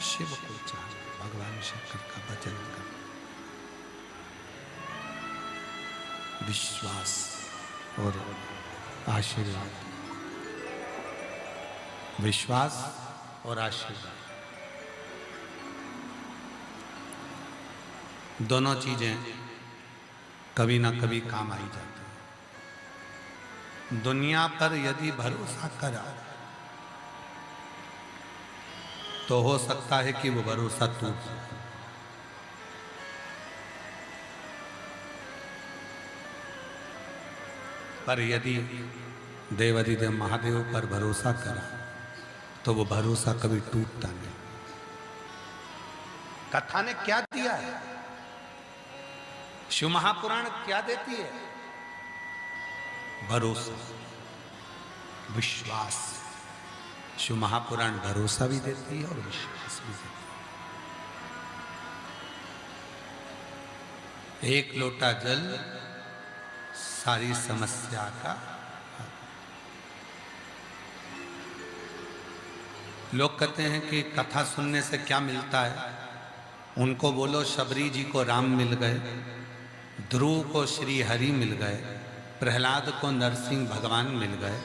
शिव को चाहे, भगवान शंकर का भजन कर, विश्वास और आशीर्वाद, विश्वास और आशीर्वाद, दोनों चीजें कभी ना कभी काम आई जाती हैं। दुनिया पर यदि भरोसा करा तो हो सकता है कि वो भरोसा टूट जाए, पर यदि देवाधिदेव महादेव पर भरोसा करा तो वो भरोसा कभी टूटता नहीं। कथा ने क्या दिया है? शिव महापुराण क्या देती है? भरोसा, विश्वास। शिव महापुराण भरोसा भी देती है और विश्वास भी देती है। एक लोटा जल सारी समस्या का। लोग कहते हैं कि कथा सुनने से क्या मिलता है? उनको बोलो शबरी जी को राम मिल गए, ध्रुव को श्री हरि मिल गए, प्रहलाद को नरसिंह भगवान मिल गए,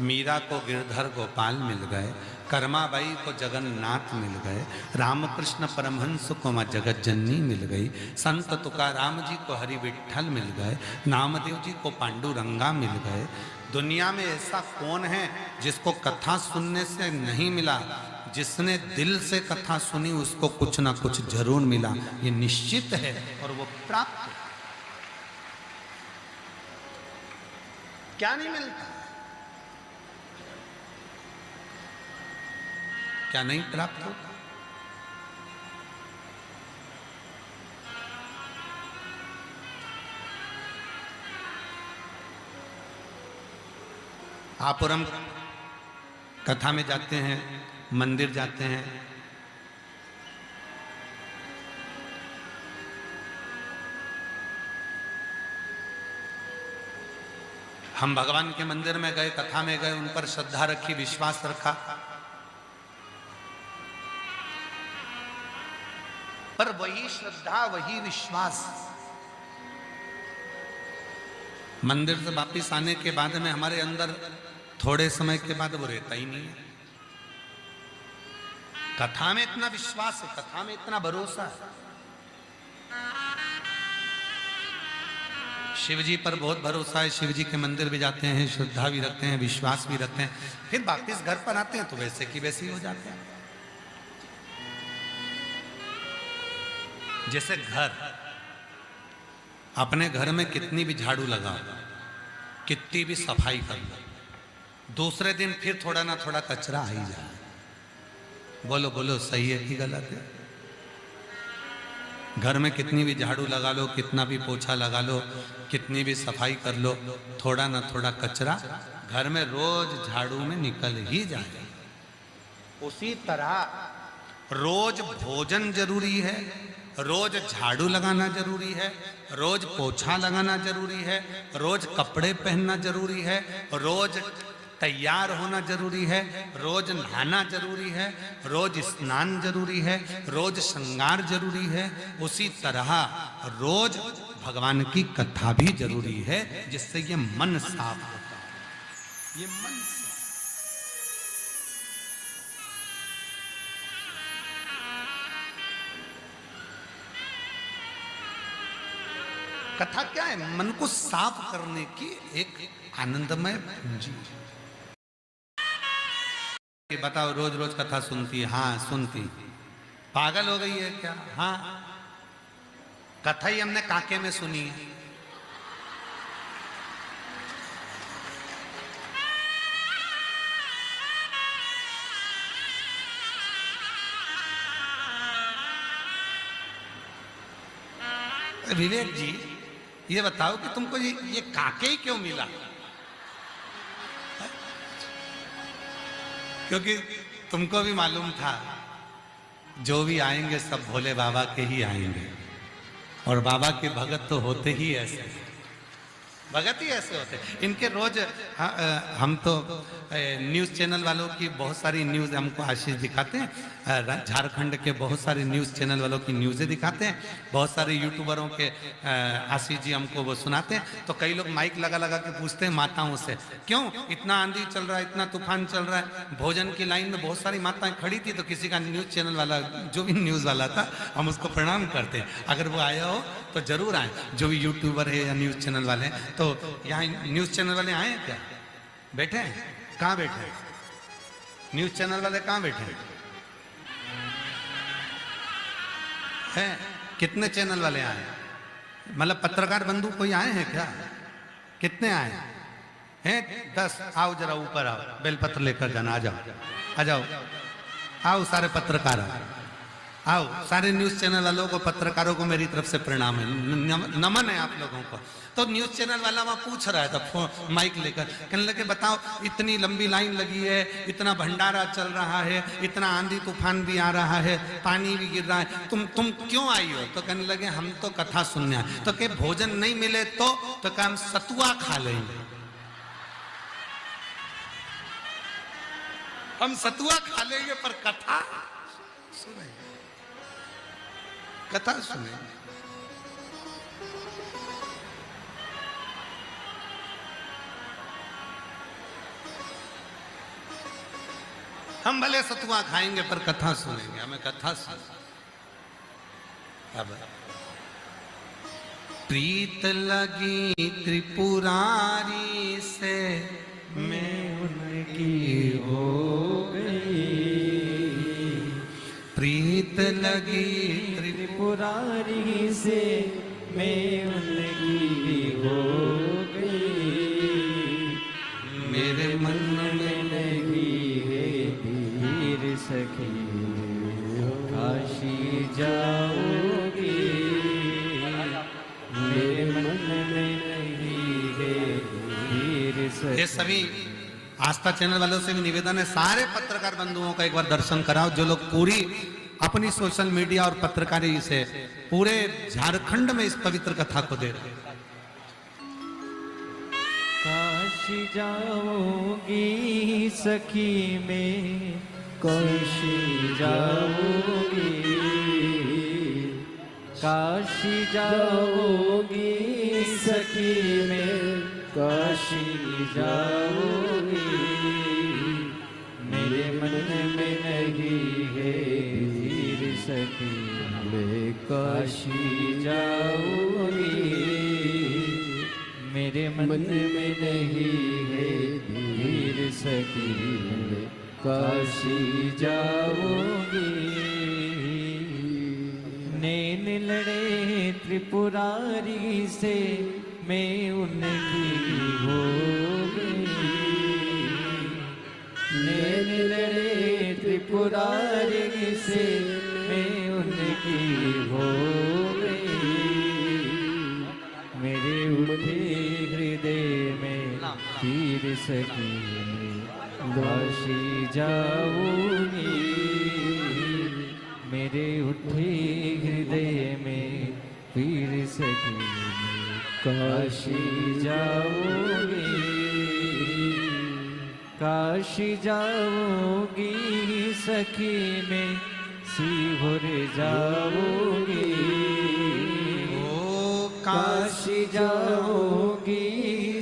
मीरा को गिरधर गोपाल मिल गए, कर्माबाई को जगन्नाथ मिल गए, रामकृष्ण परमहंस को माँ जगत जननी मिल गई, संत तुकाराम जी को हरि विठ्ठल मिल गए, नामदेव जी को पांडुरंगा मिल गए। दुनिया में ऐसा कौन है जिसको कथा सुनने से नहीं मिला? जिसने दिल से कथा सुनी उसको कुछ ना कुछ जरूर मिला, ये निश्चित है और वो प्राप्त है। क्या नहीं मिलता? क्या नहीं प्राप्त होता? आप और हम कथा में जाते हैं, मंदिर जाते हैं, हम भगवान के मंदिर में गए, कथा में गए, उन पर श्रद्धा रखी, विश्वास रखा, पर वही श्रद्धा, वही विश्वास मंदिर से वापिस आने के बाद में हमारे अंदर थोड़े समय के बाद वो रहता ही नहीं है। कथा में इतना विश्वास है, कथा में इतना भरोसा है, शिव जी पर बहुत भरोसा है, शिव जी के मंदिर भी जाते हैं, श्रद्धा भी रखते हैं, विश्वास भी रखते हैं, फिर वापिस घर पर आते हैं तो वैसे की वैसे ही हो जाते हैं। जैसे घर, अपने घर में कितनी भी झाड़ू लगाओ, कितनी भी सफाई कर लो, दूसरे दिन फिर थोड़ा ना थोड़ा कचरा आ ही जाए। बोलो बोलो, सही है कि गलत है? घर में कितनी भी झाड़ू लगा लो, कितना भी पोछा लगा लो, कितनी भी सफाई कर लो, थोड़ा ना थोड़ा कचरा घर में रोज झाड़ू में निकल ही जाए। उसी तरह रोज भोजन जरूरी है, रोज झाड़ू लगाना जरूरी है, रोज पोछा लगाना जरूरी है, रोज कपड़े पहनना जरूरी है, रोज तैयार होना जरूरी है, रोज नहाना जरूरी है, रोज स्नान जरूरी है, रोज श्रृंगार जरूरी है। उसी तरह रोज भगवान की कथा भी जरूरी है, जिससे ये मन साफ होता है। ये मन कथा क्या है? मन को साफ करने की एक आनंदमय पूंजी। बताओ, रोज रोज कथा सुनती है? हाँ सुनती। पागल हो गई है क्या? हाँ, कथा ही हमने काके में सुनी है। विवेक जी, ये बताओ कि तुमको ये काके ही क्यों मिला? क्योंकि तुमको भी मालूम था जो भी आएंगे सब भोले बाबा के ही आएंगे, और बाबा के भगत तो होते ही ऐसे। भगत ही ऐसे होते हैं। इनके रोज हम तो न्यूज़ चैनल वालों की बहुत सारी न्यूज़ हमको आशीष दिखाते हैं, झारखंड के बहुत सारे न्यूज़ चैनल वालों की न्यूज़ें दिखाते हैं, बहुत सारे यूट्यूबरों के आशीष जी हमको वो सुनाते हैं। तो कई लोग माइक लगा लगा के पूछते हैं माताओं से, क्यों इतना आंधी चल रहा है, इतना तूफान चल रहा है, भोजन की लाइन में बहुत सारी माताएं खड़ी थी, तो किसी का न्यूज़ चैनल वाला जो भी न्यूज़ वाला था हम उसको प्रणाम करते हैं। अगर वो आया हो तो जरूर आए, जो भी यूट्यूबर है या न्यूज़ चैनल वाले हैं। तो यहाँ न्यूज़ चैनल वाले आए हैं क्या? बैठे हैं? कहाँ बैठे हैं? न्यूज़ चैनल वाले कहाँ बैठे हैं? कितने चैनल वाले आए? मतलब पत्रकार बंधु कोई आए हैं क्या? कितने आए हैं? 10। आओ जरा ऊपर आओ, बेलपत्र लेकर जाना। आ जाओ, आ जाओ, आओ सारे पत्रकार आओ। सारे न्यूज़ चैनल वालों को, पत्रकारों को मेरी तरफ से प्रणाम है, नमन है आप लोगों को। तो न्यूज़ चैनल वाला वहाँ पूछ रहा था माइक लेकर, कहने लगे बताओ इतनी लंबी लाइन लगी है, इतना भंडारा चल रहा है, इतना आंधी तूफान भी आ रहा है, पानी भी गिर रहा है, तुम क्यों आई हो? तो कहने लगे हम तो कथा सुनने आए। तो क्या भोजन नहीं मिले तो क्या हम सतुआ खा लेंगे? हम सतुआ खा लेंगे पर कथा सुनेंगे, कथा सुनेंगे। हम भले सतुआ खाएंगे पर कथा सुनेंगे, हमें कथा सुन। अब प्रीत लगी त्रिपुरारी से मैं उनकी हो गई, प्रीत लगी त्रिपुरारी से मैं उनकी हो गई, मेरे मन में नहीं है वीर सखी काशी जाओगी, मेरे मन में नहीं है वीर सखी। ये सभी आस्था चैनल वालों से भी निवेदन है, सारे पत्रकार बंधुओं का एक बार दर्शन कराओ, जो लोग पूरी अपनी सोशल मीडिया और पत्रकारी से पूरे झारखंड में इस पवित्र कथा को दे रहे हैं। काशी जाओगी सखी में, काशी जाओगी, काशी जाओगी सखी में, काशी जाओगी, मेरे मन में नहीं है वीर सखी मैं काशी जाऊंगी, मेरे मन में नहीं है वीर सखी मैं काशी जाऊंगी, नैन लड़े त्रिपुरारी से मैं उनकी हो गई, नैन लड़े त्रिपुरारी से मैं उनकी हो गई, मेरे उठे हृदय में तीर सखी काशी जाऊंगी, मेरे उठे हृदय में तीर सखी काशी जाओगी, काशी जाओगी सखी में सीहोर जाओगी, ओ काशी जाओगी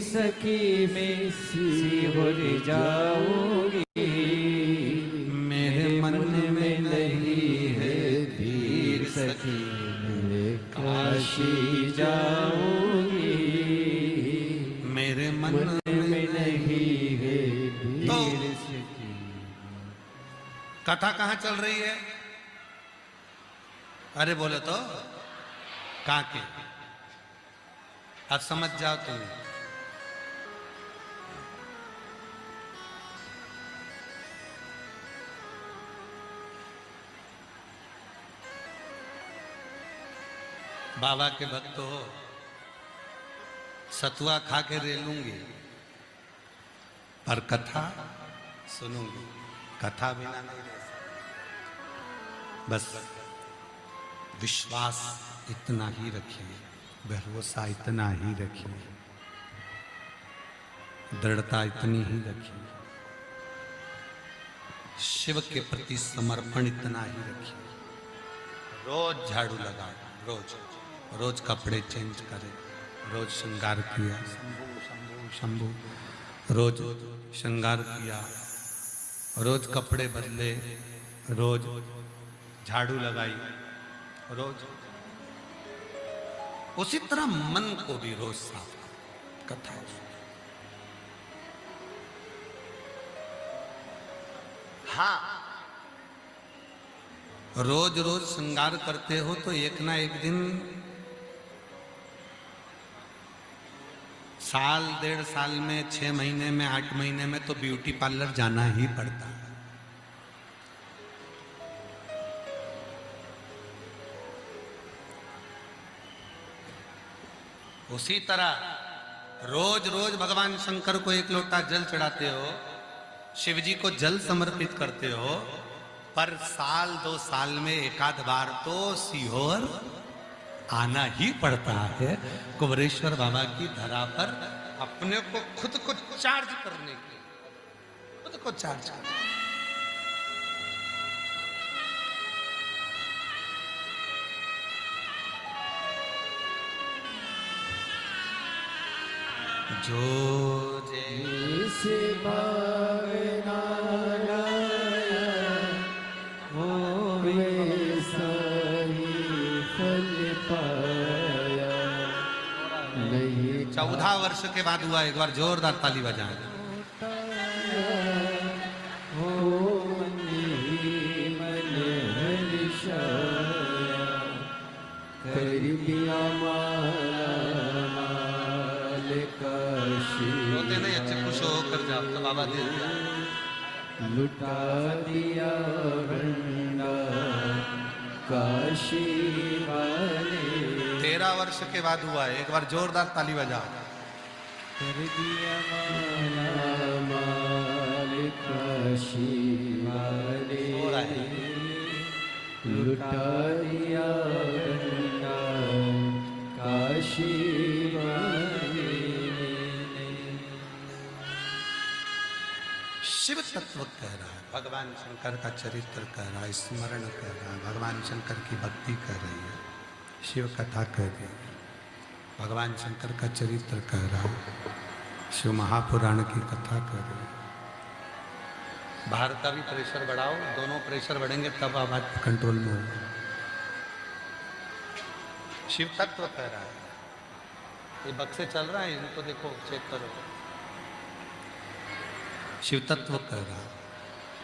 सखी में सीहोर जाओगी, मेरे मन में नहीं है वीर सखी मैं काशी जाऊंगी, मेरे मन में नहीं है तो वीर सखी। कथा कहाँ चल रही है? अरे बोले तो कहाँ की? अब समझ जाओ तुम। बाबा के भक्त हो, सतुआ खा के रेलूंगी पर कथा सुनूंगी, कथा बिना नहीं रह सकती। बस विश्वास इतना ही रखिए, भरोसा इतना ही रखिए, दृढ़ता इतनी ही रखिए, शिव के प्रति समर्पण इतना ही रखिए। रोज झाड़ू लगाए, रोज रोज कपड़े चेंज करे, रोज श्रृंगार किया, शंभू शंभू शंभू, रोज श्रृंगार किया, रोज कपड़े बदले, रोज झाड़ू लगाई, रोज उसी तरह मन को भी रोज साफ कथा। हाँ, रोज रोज श्रृंगार करते हो तो एक ना एक दिन, साल 1.5 साल में, 6 महीने में, 8 महीने में तो ब्यूटी पार्लर जाना ही पड़ता है। उसी तरह रोज रोज भगवान शंकर को 1 लोटा जल चढ़ाते हो, शिव जी को जल समर्पित करते हो, पर साल 2 साल में 1 आध बार तो सीहोर आना ही पड़ता है कुबरेश्वर बाबा की धरा पर, अपने को खुद को चार्ज करने के लिए, खुद को चार्ज करने। जो जैसे भावना वो वैसा ही फल पाया नहीं। 14 वर्ष के बाद हुआ, एक बार जोरदार ताली बजाएं। कर दिया रोते नहीं, अच्छे खुश होकर जाओ तो बाबा दे दिया। लुटा दिया भंडा काशी वाले। 13 वर्ष के बाद हुआ है, एक बार जोरदार ताली बजाओ। कर दिया माला माल काशी वाले। हो रहा है। लुटा दिया भंडा काशी वाले। शिव तत्व कह रहा है, भगवान शंकर का चरित्र कह रहा है, स्मरण कह रहा है, भगवान शंकर की भक्ति कर रही है, शिव कथा कह रही है, भगवान शंकर का चरित्र कह रहा है, शिव महापुराण की कथा कर रही है। बाहर का भी प्रेशर बढ़ाओ, दोनों प्रेशर बढ़ेंगे तब आवाज कंट्रोल में होगा। शिव तत्व कह रहा है, ये बक्से चल रहा है, इनको देखो, चेक करो। शिव तत्व कह रहा,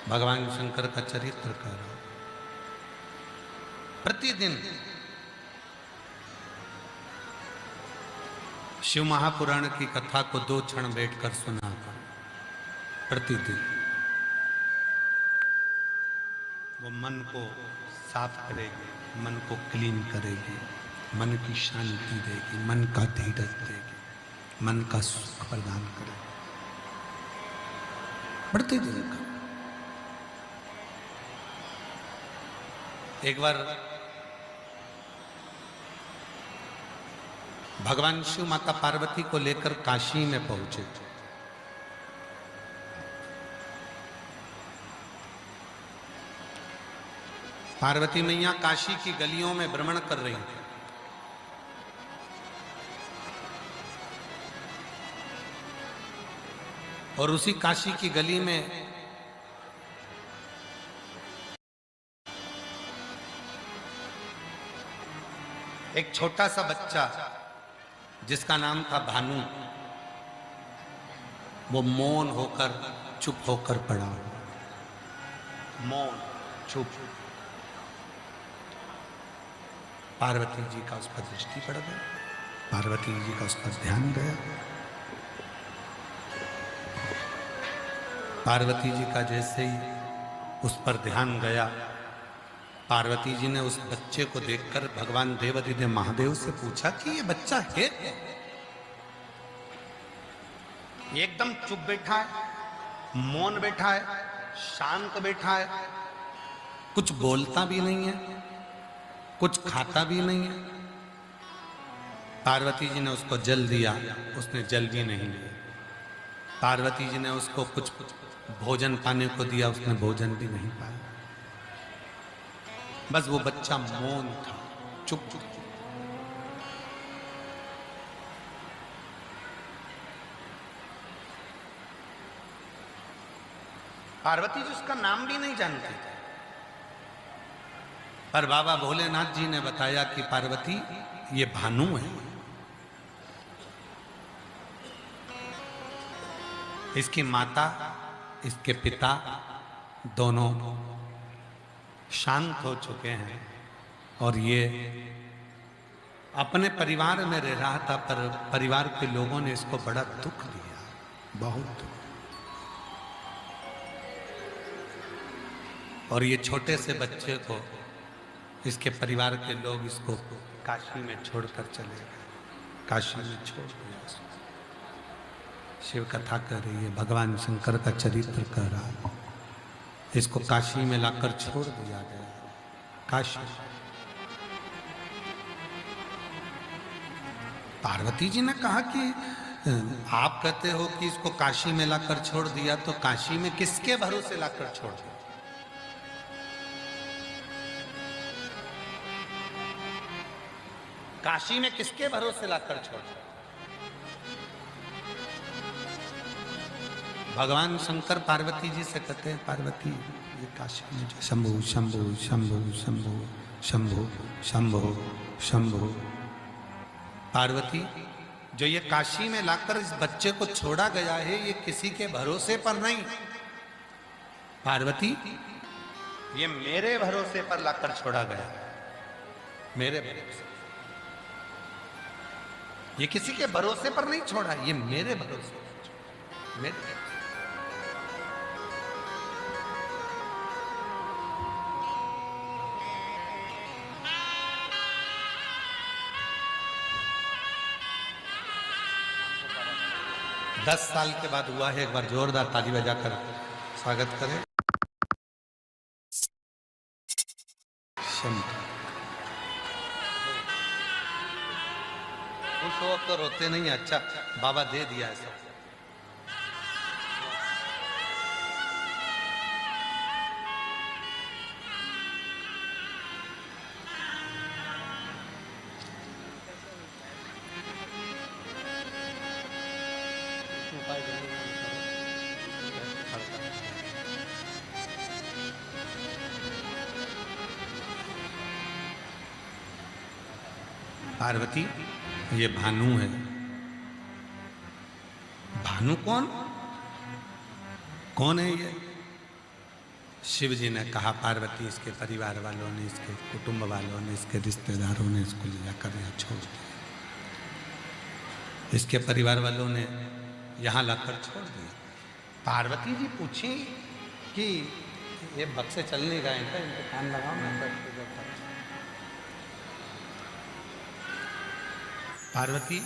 भगवान शंकर का चरित्र कह रहा। प्रतिदिन शिव महापुराण की कथा को 2 क्षण बैठकर सुना था। प्रतिदिन वो मन को साफ करेगी, मन को क्लीन करेगी, मन की शांति देगी, मन का धीरज देगी, मन का सुख प्रदान करेगी। प्रतिदिन का एक बार भगवान शिव माता पार्वती को लेकर काशी में पहुंचे थे। पार्वती मैया काशी की गलियों में भ्रमण कर रही थी। और उसी काशी की गली में एक छोटा सा बच्चा जिसका नाम था भानु, वो मौन होकर, चुप होकर पड़ा। मौन, चुप। पार्वती जी का उस पर दृष्टि पड़ गई, पार्वती जी का उस पर ध्यान गया। पार्वती जी का जैसे ही उस पर ध्यान गया, पार्वती जी ने उस बच्चे को देखकर भगवान देवाधिदेव महादेव से पूछा कि ये बच्चा है कौन? एकदम चुप बैठा है, मौन बैठा है, शांत बैठा है, कुछ बोलता भी नहीं है, कुछ खाता भी नहीं है। पार्वती जी ने उसको जल दिया, उसने जल भी नहीं लिया। पार्वती जी ने उसको कुछ भोजन पाने को दिया, उसने भोजन भी नहीं पाया। बस वो बच्चा मौन था, चुप चुप। पार्वती जी उसका नाम भी नहीं जानती थी, पर बाबा भोलेनाथ जी ने बताया कि पार्वती ये भानु है, इसकी माता इसके पिता दोनों शांत हो चुके हैं और ये अपने परिवार में रह रहा था, पर परिवार के लोगों ने इसको बड़ा दुख दिया, बहुत दुख। और ये छोटे से बच्चे को इसके परिवार के लोग इसको काशी में छोड़कर चले गए, काशी में छोड़ दिया इसको। शिव कथा कर रही है, भगवान शंकर का चरित्र कर रहा है, इसको काशी में लाकर छोड़ दिया गया, काशी। पार्वती जी ने कहा कि आप कहते हो कि इसको काशी में लाकर छोड़ दिया, तो काशी में किसके भरोसे लाकर छोड़ दिया? काशी में किसके भरोसे लाकर छोड़ दिया? भगवान शंकर पार्वती जी से कहते हैं, पार्वती ये काशी में जो शंभु शंभु शंभु शंभु शंभु शंभु शंभु, पार्वती जो ये काशी में लाकर इस बच्चे को छोड़ा गया है, ये किसी के भरोसे पर नहीं, पार्वती ये मेरे भरोसे पर लाकर छोड़ा गया, मेरे भरोसे। ये किसी के भरोसे पर नहीं छोड़ा, ये मेरे भरोसे पर, मेरे। 10 साल के बाद हुआ है, एक बार जोरदार ताली बजाकर स्वागत करें। खुश हो तो रोते नहीं, अच्छा बाबा दे दिया है सब। पार्वती ये भानु है। भानु कौन कौन है ये? शिव जी ने कहा, पार्वती इसके परिवार वालों ने, इसके कुटुंब वालों ने, इसके रिश्तेदारों ने इसको ले जाकर यहाँ छोड़ दिया, इसके परिवार वालों ने यहाँ लाकर छोड़ दिया। पार्वती जी पूछी कि ये बक्से चल नहीं गए, इनका कान लगाओ ना। पार्वती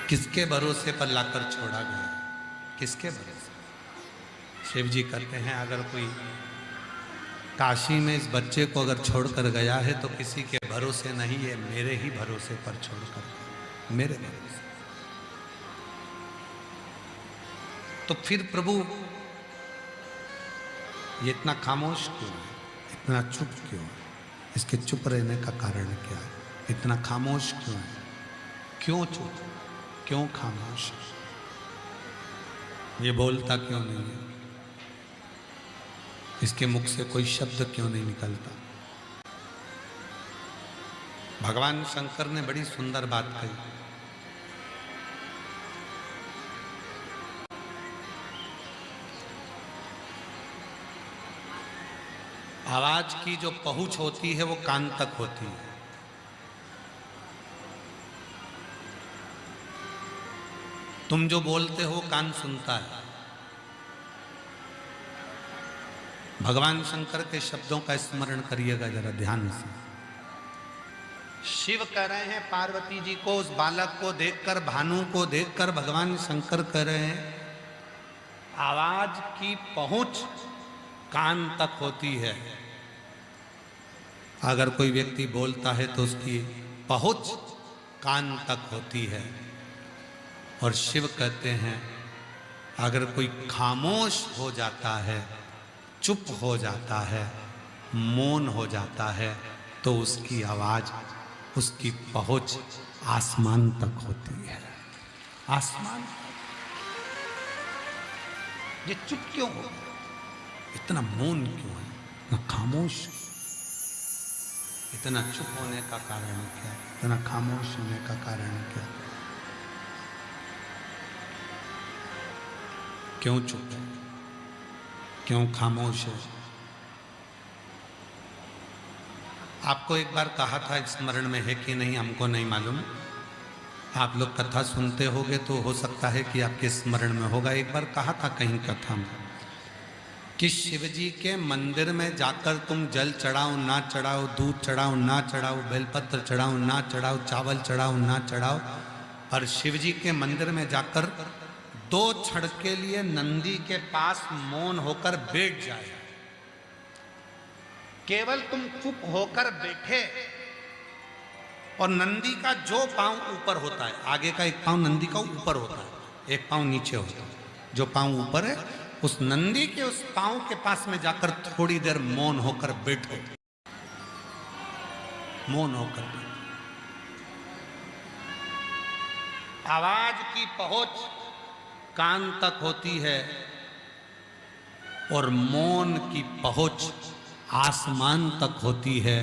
किसके भरोसे पर लाकर छोड़ा गया? किसके भरोसे? शिव जी कहते हैं, अगर कोई काशी में इस बच्चे को अगर छोड़कर गया है तो किसी के भरोसे नहीं है, मेरे ही भरोसे पर छोड़कर, मेरे भरोसे। तो फिर प्रभु ये इतना खामोश क्यों है, इतना चुप क्यों है? इसके चुप रहने का कारण क्या है? इतना खामोश क्यों है? क्यों चुप, क्यों खामोश? ये बोलता क्यों नहीं है? इसके मुख से कोई शब्द क्यों नहीं निकलता? भगवान शंकर ने बड़ी सुंदर बात कही। आवाज की जो पहुंच होती है वो कान तक होती है। तुम जो बोलते हो कान सुनता है। भगवान शंकर के शब्दों का स्मरण करिएगा जरा ध्यान से। शिव कह रहे हैं पार्वती जी को, उस बालक को देखकर, भानु को देखकर भगवान शंकर कह रहे हैं, आवाज की पहुंच कान तक होती है। अगर कोई व्यक्ति बोलता है तो उसकी पहुंच कान तक होती है। और शिव कहते हैं अगर कोई खामोश हो जाता है, चुप हो जाता है, मौन हो जाता है, तो उसकी आवाज, उसकी पहुंच आसमान तक होती है। आसमान। ये चुप क्यों हो, इतना मौन क्यों है, इतना खामोश, इतना चुप होने का कारण क्या, इतना खामोश होने का कारण क्या? क्यों चुप है, क्यों खामोश है? आपको एक बार कहा था, स्मरण में है कि नहीं हमको नहीं मालूम। आप लोग कथा सुनते होगे तो हो सकता है कि आपके स्मरण में होगा। एक बार कहा था कहीं कथा में कि शिव जी के मंदिर में जाकर तुम जल चढ़ाओ ना चढ़ाओ, दूध चढ़ाओ ना चढ़ाओ, बेलपत्र चढ़ाओ ना चढ़ाओ, चावल चढ़ाओ ना चढ़ाओ, पर शिव जी के मंदिर में जाकर 2 क्षण के लिए नंदी के पास मौन होकर बैठ जाए। केवल तुम चुप होकर बैठे और नंदी का जो पांव ऊपर होता है, आगे का एक पांव नंदी का ऊपर होता है, एक पांव नीचे होता है, जो पांव ऊपर है उस नंदी के उस पांव के पास में जाकर थोड़ी देर मौन होकर बैठो, मौन होकर बैठो। आवाज की पहुंच कान तक होती है और मौन की पहुंच आसमान तक होती है।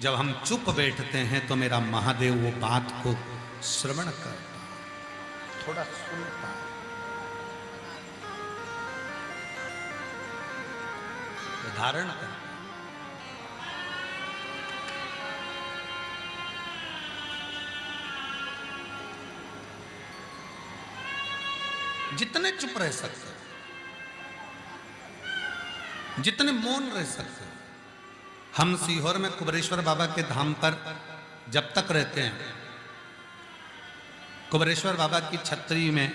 जब हम चुप बैठते हैं तो मेरा महादेव वो बात को श्रवण करता है, थोड़ा सुनता है, धारण करता है। जितने चुप रह सकते, जितने मौन रह सकते। हम सीहोर में कुबेरेश्वर बाबा के धाम पर जब तक रहते हैं, कुबेरेश्वर बाबा की छतरी में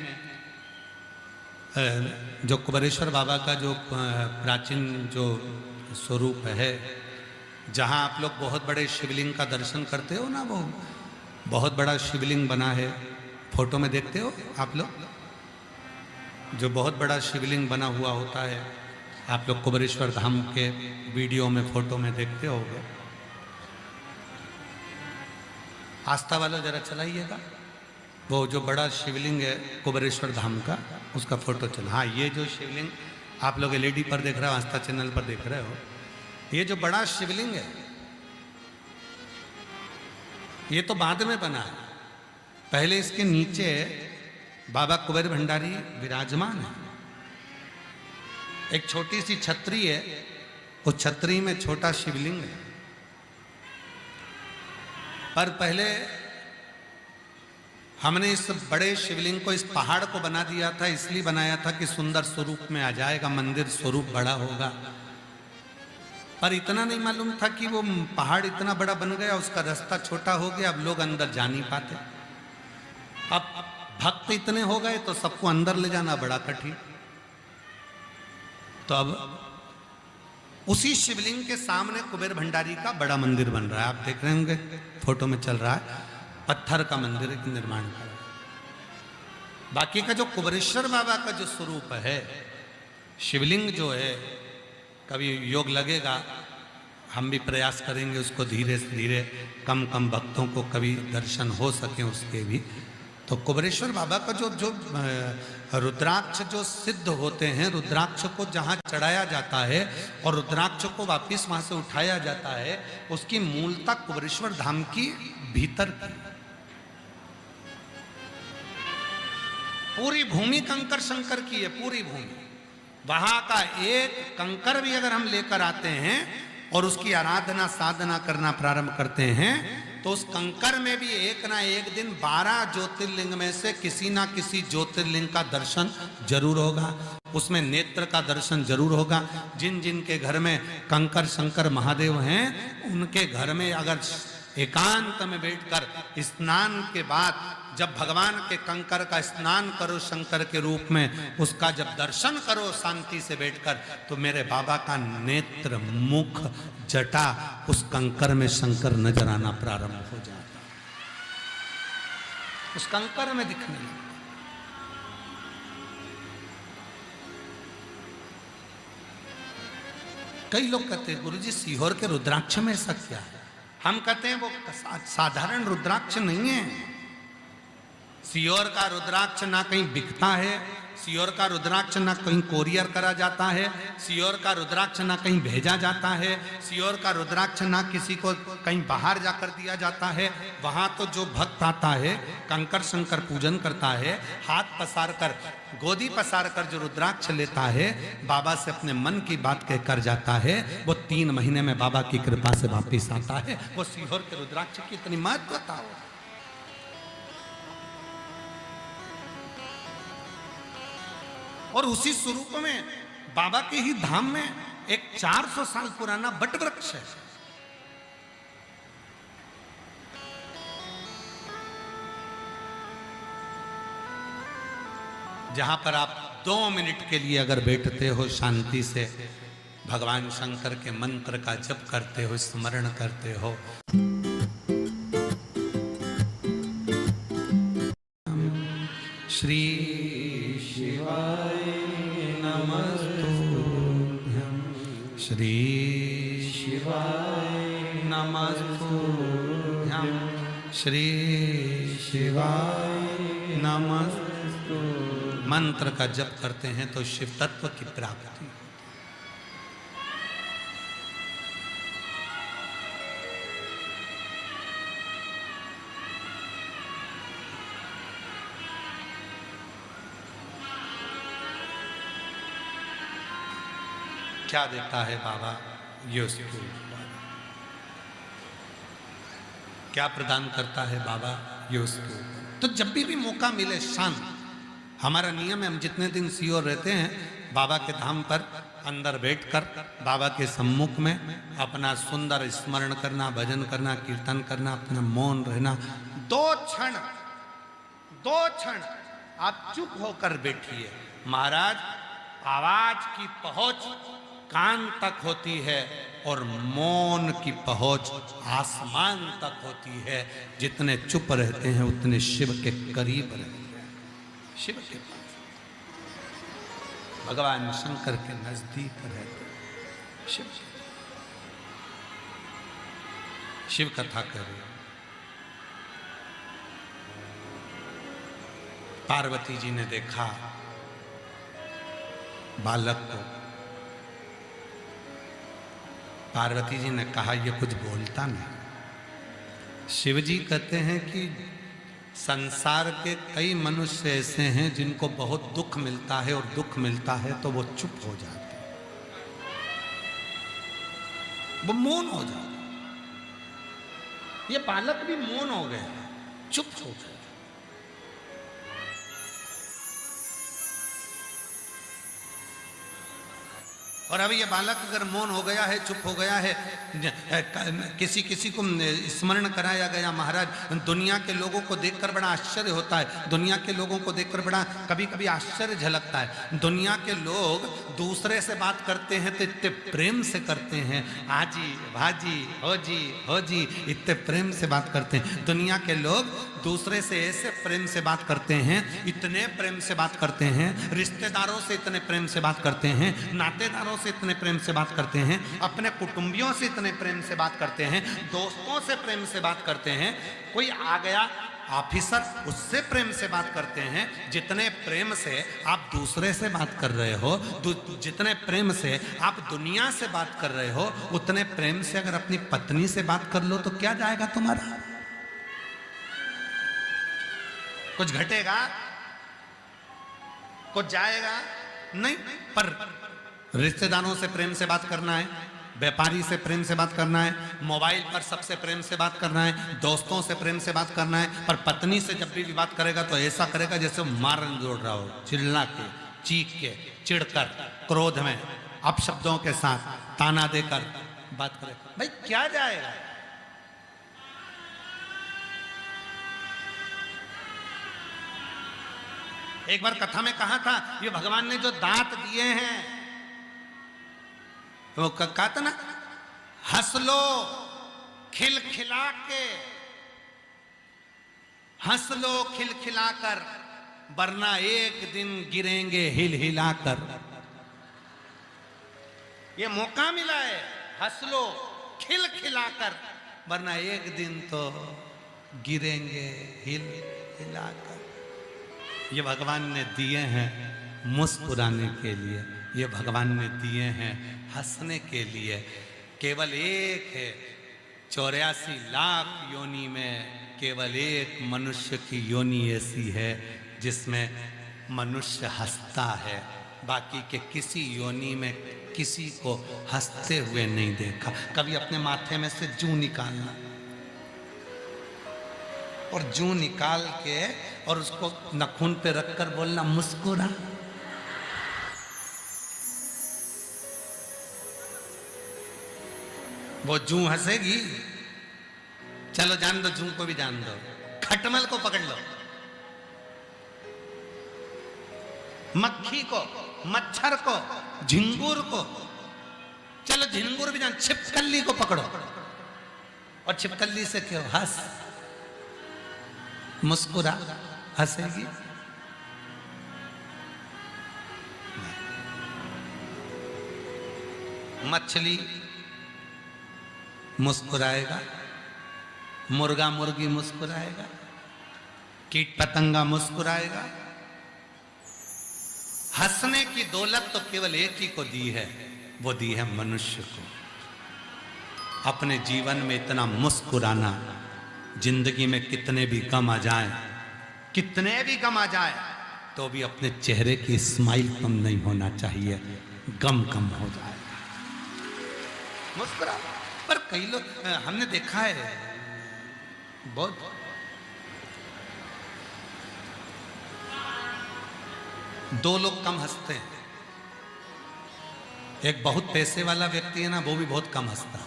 जो कुबेरेश्वर बाबा का जो प्राचीन जो स्वरूप है, जहाँ आप लोग बहुत बड़े शिवलिंग का दर्शन करते हो ना, वो बहुत बड़ा शिवलिंग बना है, फोटो में देखते हो आप लोग, जो बहुत बड़ा शिवलिंग बना हुआ होता है, आप लोग कुबेरेश्वर धाम के वीडियो में फोटो में देखते होगे। आस्था वालों जरा चलाइएगा, वो जो बड़ा शिवलिंग है कुबेरेश्वर धाम का, उसका फोटो चला। हाँ, ये जो शिवलिंग आप लोग एलईडी पर देख रहे हो, आस्था चैनल पर देख रहे हो, ये जो बड़ा शिवलिंग है ये तो बाद में बना है, पहले इसके नीचे बाबा कुबेर भंडारी विराजमान है। एक छोटी सी छतरी है, उस छतरी में छोटा शिवलिंग है। पर पहले हमने इस बड़े शिवलिंग को, इस पहाड़ को बना दिया था, इसलिए बनाया था कि सुंदर स्वरूप में आ जाएगा, मंदिर स्वरूप बड़ा होगा। पर इतना नहीं मालूम था कि वो पहाड़ इतना बड़ा बन गया, उसका रास्ता छोटा हो गया, अब लोग अंदर जा नहीं पाते। अब भक्त इतने हो गए तो सबको अंदर ले जाना बड़ा कठिन। तो अब उसी शिवलिंग के सामने कुबेर भंडारी का बड़ा मंदिर बन रहा है, आप देख रहे होंगे फोटो में चल रहा है, पत्थर का मंदिर के निर्माण कर रहा है। बाकी का जो कुबेरेश्वर बाबा का जो स्वरूप है, शिवलिंग जो है, कभी योग लगेगा, हम भी प्रयास करेंगे उसको धीरे से धीरे कम कम भक्तों को कभी दर्शन हो सके उसके भी। तो कुबेरेश्वर बाबा का जो जो रुद्राक्ष जो सिद्ध होते हैं, रुद्राक्ष को जहाँ चढ़ाया जाता है और रुद्राक्ष को वापिस वहाँ से उठाया जाता है, उसकी मूलता कुबेरेश्वर धाम की भीतर की। पूरी भूमि कंकर शंकर की है, पूरी भूमि। वहां का एक कंकर भी अगर हम लेकर आते हैं और उसकी आराधना साधना करना प्रारंभ करते हैं, तो उस कंकर में भी एक ना एक दिन 12 ज्योतिर्लिंग में से किसी ना किसी ज्योतिर्लिंग का दर्शन जरूर होगा, उसमें नेत्र का दर्शन जरूर होगा। जिन जिन के घर में कंकर शंकर महादेव हैं, उनके घर में अगर एकांत में बैठकर स्नान के बाद जब भगवान के कंकर का स्नान करो शंकर के रूप में, उसका जब दर्शन करो शांति से बैठकर, तो मेरे बाबा का नेत्र मुख जटा उस कंकर में शंकर नजर आना प्रारंभ हो जाता, उस कंकर में दिखने लगता। कई लोग कहते हैं गुरुजी सीहोर के रुद्राक्ष में ऐसा क्या है? हम कहते हैं वो साधारण रुद्राक्ष नहीं है। सीहोर का रुद्राक्ष ना कहीं बिकता है, सीहोर का रुद्राक्ष ना कहीं कोरियर करा जाता है, सीहोर का रुद्राक्ष ना कहीं भेजा जाता है, सीहोर का रुद्राक्ष ना किसी को कहीं बाहर जाकर दिया जाता है। वहां तो जो भक्त आता है, कंकर शंकर पूजन करता है, हाथ पसार कर, गोदी पसार कर जो रुद्राक्ष लेता है, बाबा से अपने मन की बात कहकर जाता है, वो 3 महीने में बाबा की कृपा से वापिस आता है। वो सीहोर के रुद्राक्ष की इतनी महत्वता हो। और उसी स्वरूप में बाबा के ही धाम में एक 400 साल पुराना बट वृक्ष है। जहां पर आप 2 मिनट के लिए अगर बैठते हो शांति से, भगवान शंकर के मंत्र का जप करते हो, स्मरण करते हो, श्री शिवाय नमस्तुभ्यं, श्री शिवाय नमस्तुभ्यं, श्री शिवाय नमस्तुभ्यं। मंत्र का जप करते हैं तो शिव तत्व की प्राप्ति। क्या देता है बाबा? ये उसको क्या प्रदान करता है बाबा? ये उसको। तो जब भी मौका मिले शांत, हमारा नियम है, हम जितने दिन सीहोर रहते हैं, बाबा के धाम पर अंदर बैठकर बाबा के सम्मुख में अपना सुंदर स्मरण करना, भजन करना, कीर्तन करना, अपना मौन रहना। 2 क्षण आप चुप होकर बैठिए। महाराज, आवाज की पहुंच कान तक होती है और मौन की पहुंच आसमान तक होती है। जितने चुप रहते हैं उतने शिव के करीब रहते हैं, शिव के पास, भगवान शंकर के नजदीक रहते हैं। शिव कथा करें। पार्वती जी ने देखा बालक को। पार्वती जी ने कहा ये कुछ बोलता नहीं। शिव जी कहते हैं कि संसार के कई मनुष्य ऐसे हैं जिनको बहुत दुख मिलता है, और दुख मिलता है तो वो चुप हो जाते हैं, वो मौन हो जाते। ये बालक भी मौन हो गया, चुप हो गया। और अभी ये बालक अगर मौन हो गया है, चुप हो गया है, किसी को स्मरण कराया गया, महाराज दुनिया के लोगों को देखकर बड़ा आश्चर्य होता है। दुनिया के लोगों को देखकर बड़ा कभी कभी आश्चर्य झलकता है। दुनिया के लोग दूसरे से बात करते हैं तो इतने प्रेम से करते हैं, आजी भाजी हो जी इतने प्रेम से बात करते हैं। दुनिया के लोग दूसरे से ऐसे प्रेम से बात करते हैं, इतने प्रेम से बात करते हैं, रिश्तेदारों से इतने प्रेम से बात करते हैं, नातेदारों से इतने प्रेम से बात करते हैं, अपने कुटुंबियों से इतने प्रेम से बात करते हैं, दोस्तों से प्रेम से बात करते हैं। कोई आ गया ऑफिसर, उससे प्रेम से बात करते हैं। जितने प्रेम से आप दूसरे से बात कर रहे हो, जितने प्रेम से आप दुनिया से बात कर रहे हो, उतने प्रेम से अगर अपनी पत्नी से बात कर लो तो क्या जाएगा तुम्हारा? कुछ घटेगा? कुछ जाएगा? नहीं। पर रिश्तेदारों से प्रेम से बात करना है, व्यापारी से प्रेम से बात करना है, मोबाइल पर सबसे प्रेम से बात करना है, दोस्तों से प्रेम से बात करना है। पर पत्नी से जब भी बात करेगा तो ऐसा करेगा जैसे मारन जोड़ रहा हो, चिल्ला के, चीख के, चिढ़कर, क्रोध में, अपशब्दों के साथ, ताना देकर बात करेगा। भाई क्या जाएगा? एक बार कथा में कहा था, ये भगवान ने जो दांत दिए हैं, वो कहा था ना, हंस लो खिलखिला के, हंस लो खिलखिलाकर, वरना एक दिन गिरेंगे हिल हिलाकर। ये मौका मिला है, हंस लो खिल खिलाकर, वरना एक दिन तो गिरेंगे हिल हिलाकर। ये भगवान ने दिए हैं मुस्कुराने के लिए, ये भगवान ने दिए हैं हंसने के लिए। केवल एक है 84 लाख योनि में, केवल एक मनुष्य की योनि ऐसी है जिसमें मनुष्य हंसता है। बाकी के किसी योनि में किसी को हंसते हुए नहीं देखा। कभी अपने माथे में से जूं निकालना और जूं निकाल के और उसको नाखून पे रखकर बोलना मुस्कुरा। वो जूं हंसेगी। चलो जान दो, जूं को भी जान दो, खटमल को पकड़ लो, मक्खी को, मच्छर को, झिंगुर को, चलो झिंगुर भी जान, छिपकली को पकड़ो और छिपकली से क्यों हंस, मुस्कुरा, हंसेगी। मछली मुस्कुराएगा, मुर्गा मुर्गी मुस्कुराएगा, कीट पतंगा मुस्कुराएगा। हंसने की दौलत तो केवल एक ही को दी है, वो दी है मनुष्य को। अपने जीवन में इतना मुस्कुराना, जिंदगी में कितने भी गम आ जाए, कितने भी गम आ जाए, तो भी अपने चेहरे की स्माइल कम नहीं होना चाहिए, गम कम हो जाएगा। मुस्कुरा। पर कई लोग हमने देखा है, बहुत दो लोग कम हंसते हैं। एक बहुत पैसे वाला व्यक्ति है ना, वो भी बहुत कम हंसता है।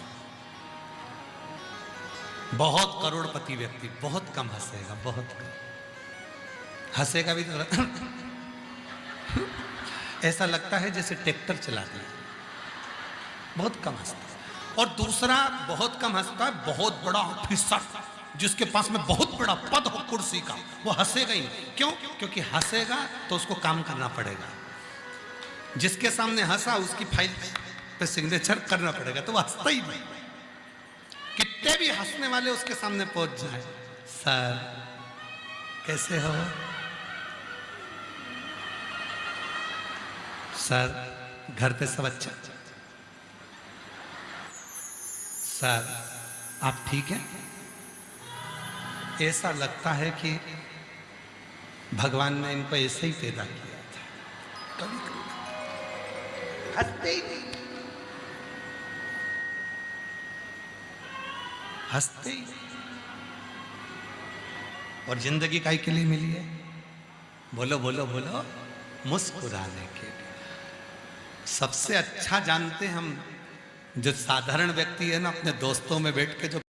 बहुत करोड़पति व्यक्ति बहुत कम हंसेगा, बहुत कम हंसेगा भी तो ऐसा लगता है जैसे ट्रैक्टर चला दिया, बहुत कम हंसता है। और दूसरा बहुत कम हंसता है, बहुत बड़ा ऑफिसर जिसके पास में बहुत बड़ा पद हो कुर्सी का, वो हंसेगा ही नहीं। क्यों? क्योंकि हंसेगा तो उसको काम करना पड़ेगा। जिसके सामने हंसा उसकी फाइल पे सिग्नेचर करना पड़ेगा, तो वो हंसता ही नहीं। कितने भी हंसने वाले उसके सामने पहुंच जाए, सर कैसे हो, सर घर पे सब अच्छा, सर आप ठीक हैं। ऐसा लगता है कि भगवान ने इनको ऐसे ही पैदा किया था। कभी कभी हंसते ही नहीं, हंसते ही। और जिंदगी काहे के लिए मिली है? बोलो बोलो बोलो, मुस्कुराने के लिए। सबसे अच्छा जानते हम जो साधारण व्यक्ति है ना, अपने दोस्तों में बैठ के जो